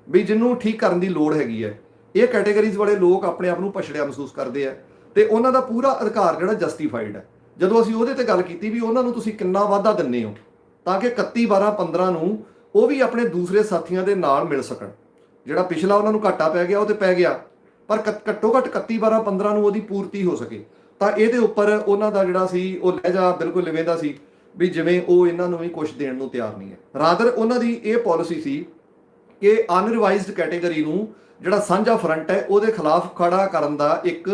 ਵੀ ਜਿਹਨੂੰ ਠੀਕ ਕਰਨ ਦੀ ਲੋੜ ਹੈਗੀ ਹੈ। ਇਹ ਕੈਟੇਗਰੀਜ਼ ਵਾਲੇ ਲੋਕ ਆਪਣੇ ਆਪ ਨੂੰ ਪਛੜਿਆ ਮਹਿਸੂਸ ਕਰਦੇ ਆ, ਤੇ ਉਹਨਾਂ ਦਾ ਪੂਰਾ ਅਧਿਕਾਰ ਜਿਹੜਾ ਜਸਟੀਫਾਈਡ ਹੈ। ਜਦੋਂ ਅਸੀਂ ਉਹਦੇ ਤੇ ਗੱਲ ਕੀਤੀ ਵੀ ਉਹਨਾਂ ਨੂੰ ਤੁਸੀਂ ਕਿੰਨਾ ਵਾਧਾ ਦਿੰਦੇ ਹੋ ਤਾਂ ਕਿ 31/12/15 ਨੂੰ ਉਹ ਵੀ ਆਪਣੇ ਦੂਸਰੇ ਸਾਥੀਆਂ ਦੇ ਨਾਲ ਮਿਲ ਸਕਣ, ਜਿਹੜਾ ਪਿਛਲਾ ਉਹਨਾਂ ਨੂੰ ਘਾਟਾ ਪੈ ਗਿਆ ਉਹ ਤੇ ਪੈ ਗਿਆ, ਪਰ ਘੱਟੋ ਘੱਟ 31/12/15 ਨੂੰ ਉਹਦੀ ਪੂਰਤੀ ਹੋ ਸਕੇ। ਤਾਂ ਇਹਦੇ ਉੱਪਰ ਉਹਨਾਂ ਦਾ ਜਿਹੜਾ ਸੀ ਉਹ ਲਹਿਜਾ ਬਿਲਕੁਲ ਇਵੇਂ ਦਾ ਸੀ ਵੀ ਜਿਵੇਂ ਉਹ ਇਹਨਾਂ ਨੂੰ ਵੀ ਕੁਝ ਦੇਣ ਨੂੰ ਤਿਆਰ ਨਹੀਂ ਹੈ। ਰਾਦਰ ਉਹਨਾਂ ਦੀ ਇਹ ਪਾਲਿਸੀ ਸੀ ਕਿ ਅਨਰਿਵਾਈਜ਼ਡ ਕੈਟੇਗਰੀ ਨੂੰ ਜਿਹੜਾ ਸਾਂਝਾ ਫਰੰਟ ਹੈ ਉਹਦੇ ਖਿਲਾਫ ਖੜਾ ਕਰਨ ਦਾ ਇੱਕ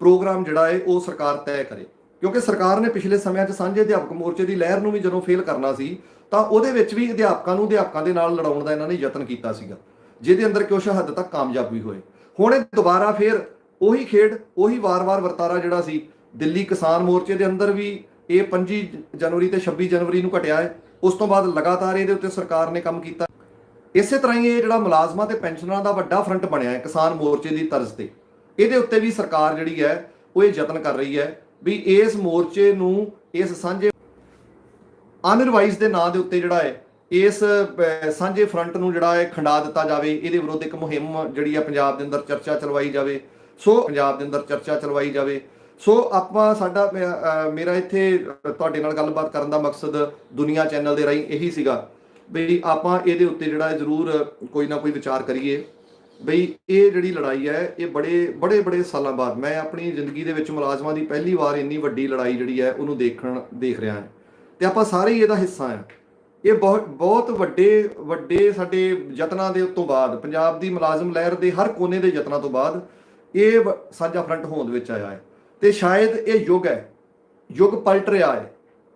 ਪ੍ਰੋਗਰਾਮ ਜਿਹੜਾ ਹੈ ਉਹ ਸਰਕਾਰ ਤੈਅ ਕਰੇ। ਕਿਉਂਕਿ ਸਰਕਾਰ ਨੇ ਪਿਛਲੇ ਸਮਿਆਂ 'ਚ ਸਾਂਝੇ ਅਧਿਆਪਕ ਮੋਰਚੇ ਦੀ ਲਹਿਰ ਨੂੰ ਵੀ ਜਦੋਂ ਫੇਲ ਕਰਨਾ ਸੀ ਤਾਂ ਉਹਦੇ ਵਿੱਚ ਵੀ ਅਧਿਆਪਕਾਂ ਦੇ ਨਾਲ ਲੜਾਉਣ ਦਾ ਇਹਨਾਂ ਨੇ ਯਤਨ ਕੀਤਾ ਸੀਗਾ, ਜਿਹਦੇ ਅੰਦਰ ਕੁਛ ਹੱਦ ਤੱਕ ਕਾਮਯਾਬ ਵੀ ਹੋਏ। ਹੁਣ ਇਹ ਦੁਬਾਰਾ ਫੇਰ ਉਹੀ ਖੇਡ, ਉਹੀ ਵਾਰ-ਵਾਰ ਵਰਤਾਰਾ ਜਿਹੜਾ ਸੀ ਦਿੱਲੀ ਕਿਸਾਨ ਮੋਰਚੇ ਦੇ ਅੰਦਰ ਵੀ ਇਹ 25 ਜਨਵਰੀ ਤੇ 26 ਜਨਵਰੀ ਨੂੰ ਘਟਿਆ ਹੈ। ਉਸ ਤੋਂ ਬਾਅਦ ਲਗਾਤਾਰ ਇਹਦੇ ਉੱਤੇ ਸਰਕਾਰ ਨੇ ਕੰਮ ਕੀਤਾ। ਇਸੇ ਤਰ੍ਹਾਂ ਹੀ ਇਹ ਜਿਹੜਾ ਮੁਲਾਜ਼ਮਾਂ ਤੇ ਪੈਨਸ਼ਨਰਾਂ ਦਾ ਵੱਡਾ ਫਰੰਟ ਬਣਿਆ ਹੈ ਕਿਸਾਨ ਮੋਰਚੇ ਦੀ ਤਰਜ਼ ਤੇ, ਇਹਦੇ ਉੱਤੇ ਵੀ ਸਰਕਾਰ ਜਿਹੜੀ ਹੈ ਉਹ ਇਹ ਯਤਨ ਕਰ ਰਹੀ ਹੈ ਵੀ ਇਸ ਮੋਰਚੇ ਨੂੰ, ਇਸ ਸਾਂਝੇ ਅਨਰਿਵਾਈਜ਼ ਦੇ ਨਾਂ ਦੇ ਉੱਤੇ ਜਿਹੜਾ ਹੈ ਇਸ ਸਾਂਝੇ ਫਰੰਟ ਨੂੰ ਜਿਹੜਾ ਹੈ ਖੰਡਾ ਦਿੱਤਾ ਜਾਵੇ। ਇਹਦੇ ਵਿਰੁੱਧ ਇੱਕ ਮੁਹਿੰਮ ਜਿਹੜੀ ਆ ਪੰਜਾਬ ਦੇ ਅੰਦਰ ਚਰਚਾ ਚਲਵਾਈ ਜਾਵੇ। ਸੋ ਆਪਾਂ ਸਾਡਾ ਮੇਰਾ ਇੱਥੇ ਤੁਹਾਡੇ ਨਾਲ ਗੱਲਬਾਤ ਕਰਨ ਦਾ ਮਕਸਦ ਦੁਨੀਆ ਚੈਨਲ ਦੇ ਰਾਹੀਂ ਇਹੀ ਸੀਗਾ ਬਈ ਆਪਾਂ ਇਹਦੇ ਉੱਤੇ ਜਿਹੜਾ ਹੈ ਜ਼ਰੂਰ ਕੋਈ ਨਾ ਕੋਈ ਵਿਚਾਰ ਕਰੀਏ ਬਈ ਇਹ ਜਿਹੜੀ ਲੜਾਈ ਹੈ ਇਹ ਬੜੇ ਸਾਲਾਂ ਬਾਅਦ, ਮੈਂ ਆਪਣੀ ਜ਼ਿੰਦਗੀ ਦੇ ਵਿੱਚ ਮੁਲਾਜ਼ਮਾਂ ਦੀ ਪਹਿਲੀ ਵਾਰ ਇੰਨੀ ਵੱਡੀ ਲੜਾਈ ਜਿਹੜੀ ਹੈ ਉਹਨੂੰ ਦੇਖ ਰਿਹਾ ਹਾਂ ਤੇ ਆਪਾਂ ਸਾਰੇ ਹੀ ਇਹਦਾ ਹਿੱਸਾ ਹਾਂ। ਇਹ ਬਹੁਤ ਵੱਡੇ ਸਾਡੇ ਯਤਨਾਂ ਦੇ ਤੋਂ ਬਾਅਦ, ਪੰਜਾਬ ਦੀ ਮੁਲਾਜ਼ਮ ਲਹਿਰ ਦੇ ਹਰ ਕੋਨੇ ਦੇ ਯਤਨਾਂ ਤੋਂ ਬਾਅਦ ਇਹ ਸਾਂਝਾ ਫਰੰਟ ਹੋਂਦ ਵਿੱਚ ਆਇਆ ਹੈ। ਤੇ ਸ਼ਾਇਦ ਇਹ ਯੁੱਗ ਪਲਟ ਰਿਹਾ ਹੈ।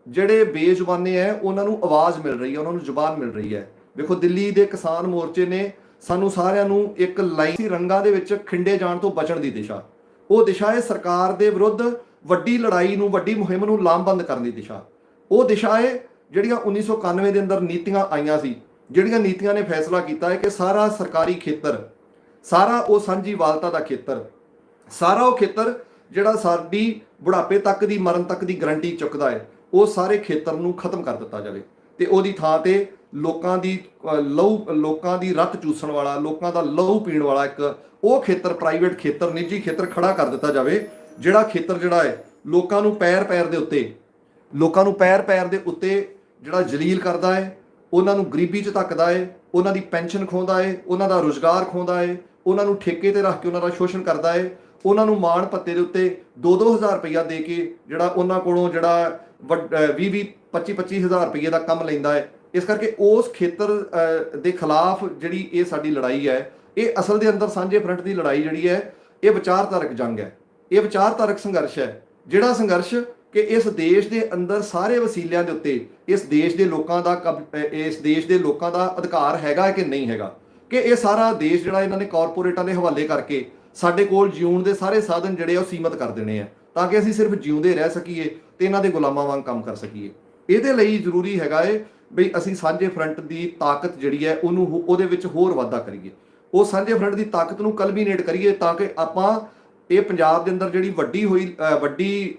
ਜਿਹੜੇ ਬੇਜ਼ੁਬਾਨੇ ਹੈ ਉਹਨਾਂ ਨੂੰ ਆਵਾਜ਼ ਮਿਲ ਰਹੀ ਹੈ, ਉਹਨਾਂ ਨੂੰ ਜ਼ੁਬਾਨ ਮਿਲ ਰਹੀ ਹੈ। ਵੇਖੋ ਦਿੱਲੀ ਦੇ ਕਿਸਾਨ ਮੋਰਚੇ ਨੇ ਸਾਨੂੰ ਸਾਰਿਆਂ ਨੂੰ ਇੱਕ ਲਾਈਨ ਰੰਗਾਂ ਦੇ ਵਿੱਚ ਖਿੰਡੇ ਜਾਣ ਤੋਂ ਬਚਣ ਦੀ ਦਿਸ਼ਾ, ਉਹ ਦਿਸ਼ਾ ਹੈ ਸਰਕਾਰ ਦੇ ਵਿਰੁੱਧ ਵੱਡੀ ਲੜਾਈ ਨੂੰ, ਵੱਡੀ ਮੁਹਿੰਮ ਨੂੰ ਲਾਮਬੰਦ ਕਰਨ ਦੀ ਦਿਸ਼ਾ। ਉਹ ਦਿਸ਼ਾ ਹੈ ਜਿਹੜੀਆਂ 1991 ਦੇ ਅੰਦਰ ਨੀਤੀਆਂ ਆਈਆਂ ਸੀ, ਜਿਹੜੀਆਂ ਨੀਤੀਆਂ ਨੇ ਫੈਸਲਾ ਕੀਤਾ ਹੈ ਕਿ ਸਾਰਾ ਸਰਕਾਰੀ ਖੇਤਰ, ਸਾਰਾ ਉਹ ਸਾਂਝੀਵਾਲਤਾ ਦਾ ਖੇਤਰ, ਸਾਰਾ ਉਹ ਖੇਤਰ ਜਿਹੜਾ ਸਾਡੀ ਬੁਢਾਪੇ ਤੱਕ ਦੀ, ਮਰਨ ਤੱਕ ਦੀ ਗਰੰਟੀ ਚੁੱਕਦਾ ਹੈ, ਉਹ ਸਾਰੇ ਖੇਤਰ ਨੂੰ ਖਤਮ ਕਰ ਦਿੱਤਾ ਜਾਵੇ ਤੇ ਉਹਦੀ ਥਾਂ ਤੇ ਲੋਕਾਂ ਦੀ ਰੱਤ ਚੂਸਣ ਵਾਲਾ, ਲੋਕਾਂ ਦਾ ਲਹੂ ਪੀਣ ਵਾਲਾ ਇੱਕ ਉਹ ਖੇਤਰ, ਪ੍ਰਾਈਵੇਟ ਖੇਤਰ, ਨਿੱਜੀ ਖੇਤਰ ਖੜਾ ਕਰ ਦਿੱਤਾ ਜਾਵੇ। ਜਿਹੜਾ ਖੇਤਰ ਜਿਹੜਾ ਹੈ ਲੋਕਾਂ ਨੂੰ ਪੈਰ ਪੈਰ ਦੇ ਉੱਤੇ ਜਿਹੜਾ ਜਲੀਲ ਕਰਦਾ ਹੈ, ਉਹਨਾਂ ਨੂੰ ਗਰੀਬੀ 'ਚ ਧੱਕਦਾ ਹੈ, ਉਹਨਾਂ ਦੀ ਪੈਨਸ਼ਨ ਖੋਹਦਾ ਹੈ, ਉਹਨਾਂ ਦਾ ਰੁਜ਼ਗਾਰ ਖੋਹਦਾ ਹੈ, ਉਹਨਾਂ ਨੂੰ ਠੇਕੇ ਤੇ ਰੱਖ ਕੇ ਉਹਨਾਂ ਦਾ ਸ਼ੋਸ਼ਣ ਕਰਦਾ ਹੈ, ਉਹਨਾਂ ਨੂੰ ਮਾਣ ਭੱਤੇ ਦੇ ਉੱਤੇ 2-2 ਹਜ਼ਾਰ ਰੁਪਈਆ ਦੇ ਕੇ ਜਿਹੜਾ ਉਹਨਾਂ ਕੋਲੋਂ ਜਿਹੜਾ 20-25 ਹਜ਼ਾਰ ਰੁਪਈਏ ਦਾ ਕੰਮ ਲੈਂਦਾ ਹੈ। ਇਸ ਕਰਕੇ ਉਸ ਖੇਤਰ ਦੇ ਖਿਲਾਫ ਜਿਹੜੀ ਇਹ ਸਾਡੀ ਲੜਾਈ ਹੈ, ਇਹ ਅਸਲ ਦੇ ਅੰਦਰ ਸਾਂਝੇ ਫਰੰਟ ਦੀ ਲੜਾਈ ਜਿਹੜੀ ਹੈ ਇਹ ਵਿਚਾਰਧਾਰਕ ਜੰਗ ਹੈ, ਇਹ ਵਿਚਾਰਧਾਰਕ ਸੰਘਰਸ਼ ਹੈ। ਜਿਹੜਾ ਸੰਘਰਸ਼ ਕਿ ਇਸ ਦੇਸ਼ ਦੇ ਅੰਦਰ ਸਾਰੇ ਵਸੀਲਿਆਂ ਦੇ ਉੱਤੇ ਇਸ ਦੇਸ਼ ਦੇ ਲੋਕਾਂ ਦਾ ਅਧਿਕਾਰ ਹੈਗਾ ਕਿ ਨਹੀਂ ਹੈਗਾ, ਕਿ ਇਹ ਸਾਰਾ ਦੇਸ਼ ਜਿਹੜਾ ਇਹਨਾਂ ਨੇ ਕਾਰਪੋਰੇਟਾਂ ਦੇ ਹਵਾਲੇ ਕਰਕੇ ਸਾਡੇ ਕੋਲ ਜਿਉਣ ਦੇ ਸਾਰੇ ਸਾਧਨ ਜਿਹੜੇ ਉਹ ਸੀਮਤ ਕਰ ਦੇਣੇ ਆ ਤਾਂ ਕਿ ਅਸੀਂ ਸਿਰਫ ਜਿਉਂਦੇ ਰਹਿ ਸਕੀਏ ਤੇ ਇਹਨਾਂ ਦੇ ਗੁਲਾਮਾਂ ਵਾਂਗ ਕੰਮ ਕਰ ਸਕੀਏ। ਇਹਦੇ ਲਈ ਜ਼ਰੂਰੀ ਹੈਗਾ ਏ ਬਈ ਅਸੀਂ ਸਾਂਝੇ ਫਰੰਟ ਦੀ ਤਾਕਤ ਜਿਹੜੀ ਹੈ ਉਹਨੂੰ ਉਹਦੇ ਵਿੱਚ ਹੋਰ ਵਾਧਾ ਕਰੀਏ, ਉਹ ਸਾਂਝੇ ਫਰੰਟ ਦੀ ਤਾਕਤ ਨੂੰ ਕਲਮੀਨੇਟ ਕਰੀਏ ਤਾਂ ਕਿ ਆਪਾਂ ਇਹ ਪੰਜਾਬ ਦੇ ਅੰਦਰ ਜਿਹੜੀ ਵੱਡੀ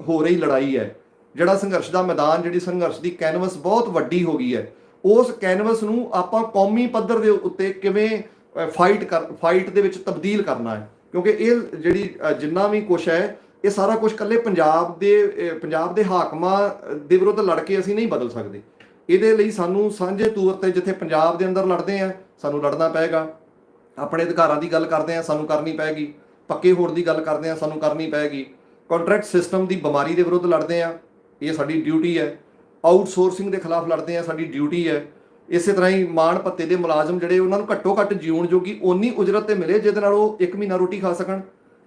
ਹੋ ਰਹੀ ਲੜਾਈ ਹੈ, ਜਿਹੜਾ ਸੰਘਰਸ਼ ਦਾ ਮੈਦਾਨ, ਜਿਹੜੀ ਸੰਘਰਸ਼ ਦੀ ਕੈਨਵਸ ਬਹੁਤ ਵੱਡੀ ਹੋ ਗਈ ਹੈ, ਉਸ ਕੈਨਵਸ ਨੂੰ ਆਪਾਂ ਕੌਮੀ ਪੱਧਰ ਦੇ ਉੱਤੇ ਕਿਵੇਂ ਫਾਈਟ ਦੇ ਵਿੱਚ ਤਬਦੀਲ ਕਰਨਾ ਹੈ। ਕਿਉਂਕਿ ਇਹ ਜਿਹੜੀ ਜਿੰਨਾ ਵੀ ਕੁਛ ਹੈ ਇਹ ਸਾਰਾ ਕੁਛ ਇਕੱਲੇ ਪੰਜਾਬ ਦੇ ਹਾਕਮਾਂ ਦੇ ਵਿਰੁੱਧ ਲੜ ਕੇ ਅਸੀਂ ਨਹੀਂ ਬਦਲ ਸਕਦੇ। ਇਹਦੇ ਲਈ ਸਾਨੂੰ ਸਾਂਝੇ ਤੌਰ ਤੇ ਜਿੱਥੇ ਪੰਜਾਬ ਦੇ ਅੰਦਰ ਲੜਦੇ ਆ ਸਾਨੂੰ ਲੜਨਾ ਪਏਗਾ, ਆਪਣੇ ਅਧਿਕਾਰਾਂ ਦੀ ਗੱਲ ਕਰਦੇ ਆ ਸਾਨੂੰ ਕਰਨੀ ਪਏਗੀ, ਪੱਕੇ ਹੋਣ ਦੀ ਗੱਲ ਕਰਦੇ ਆ ਸਾਨੂੰ ਕਰਨੀ ਪਏਗੀ, ਕੰਟਰੈਕਟ ਸਿਸਟਮ ਦੀ ਬਿਮਾਰੀ ਦੇ ਵਿਰੁੱਧ ਲੜਦੇ ਆ ਇਹ ਸਾਡੀ ਡਿਊਟੀ ਹੈ, ਆਊਟਸੋਰਸਿੰਗ ਦੇ ਖਿਲਾਫ ਲੜਦੇ ਆ ਸਾਡੀ ਡਿਊਟੀ ਹੈ। ਇਸੇ ਤਰ੍ਹਾਂ ਹੀ ਮਾਣ ਭੱਤੇ ਦੇ ਮੁਲਾਜ਼ਮ ਜਿਹੜੇ ਉਹਨਾਂ ਨੂੰ ਘੱਟੋ ਘੱਟ ਜਿਉਣ ਜੋਗੀ ਓਨੀ ਉਜਰਤ ਤੇ ਮਿਲੇ ਜਿਹਦੇ ਨਾਲ ਉਹ 1 ਮਹੀਨਾ ਰੋਟੀ ਖਾ ਸਕਣ,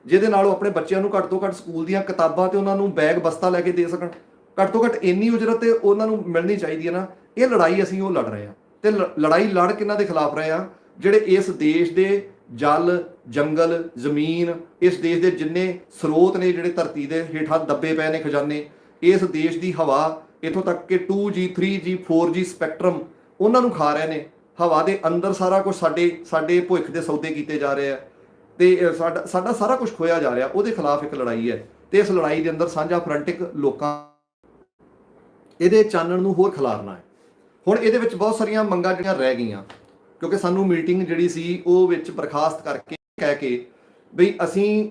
ਜਿਹਦੇ ਨਾਲ ਉਹ ਆਪਣੇ ਬੱਚਿਆਂ ਨੂੰ ਘੱਟ ਤੋਂ ਘੱਟ ਸਕੂਲ ਦੀਆਂ ਕਿਤਾਬਾਂ ਤੇ ਉਹਨਾਂ ਨੂੰ ਬੈਗ ਬਸਤਾ ਲੈ ਕੇ ਦੇ ਸਕਣ। ਘੱਟ ਤੋਂ ਘੱਟ ਇੰਨੀ ਉਜਰਤ ਤੇ ਉਹਨਾਂ ਨੂੰ ਮਿਲਣੀ ਚਾਹੀਦੀ ਹੈ ਨਾ। ਇਹ ਲੜਾਈ ਅਸੀਂ ਉਹ ਲੜ ਰਹੇ ਹਾਂ ਤੇ ਲੜਾਈ ਲੜ ਕਿਹਨਾਂ ਦੇ ਖਿਲਾਫ ਰਹੇ ਹਾਂ? ਜਿਹੜੇ ਇਸ ਦੇਸ਼ ਦੇ ਜਲ, ਜੰਗਲ, ਜ਼ਮੀਨ, ਇਸ ਦੇਸ਼ ਦੇ ਜਿੰਨੇ ਸਰੋਤ ਨੇ ਜਿਹੜੇ ਧਰਤੀ ਦੇ ਹੇਠਾਂ ਦੱਬੇ ਪਏ ਨੇ ਖਜ਼ਾਨੇ, ਇਸ ਦੇਸ਼ ਦੀ ਹਵਾ, ਇੱਥੋਂ ਤੱਕ ਕਿ 2G 3G 4G ਸਪੈਕਟਰਮ ਉਹਨਾਂ ਨੂੰ ਖਾ ਰਹੇ ਨੇ। ਹਵਾ ਦੇ ਅੰਦਰ ਸਾਰਾ ਕੁਝ ਸਾਡੇ ਭੁੱਖ ਦੇ ਸੌਦੇ ਕੀਤੇ ਜਾ ਰਹੇ ਆ ਤੇ ਸਾਡਾ ਸਾਰਾ ਕੁਝ ਖੋਇਆ ਜਾ ਰਿਹਾ। ਉਹਦੇ ਖਿਲਾਫ ਇੱਕ ਲੜਾਈ ਹੈ ਤੇ ਇਸ ਲੜਾਈ ਦੇ ਅੰਦਰ ਸਾਂਝਾ ਫਰੰਟ ਲੋਕਾਂ ਇਹਦੇ ਚਾਨਣ ਨੂੰ ਹੋਰ ਖਿਲਾਰਨਾ ਹੈ। ਹੁਣ ਇਹਦੇ ਵਿੱਚ ਬਹੁਤ ਸਾਰੀਆਂ ਮੰਗਾਂ ਜਿਹੜੀਆਂ ਰਹਿ ਗਈਆਂ ਕਿਉਂਕਿ ਸਾਨੂੰ ਮੀਟਿੰਗ ਜਿਹੜੀ ਸੀ ਉਹ ਵਿੱਚ ਬਰਖਾਸਤ ਕਰਕੇ ਕਹਿ ਕੇ ਬਈ ਅਸੀਂ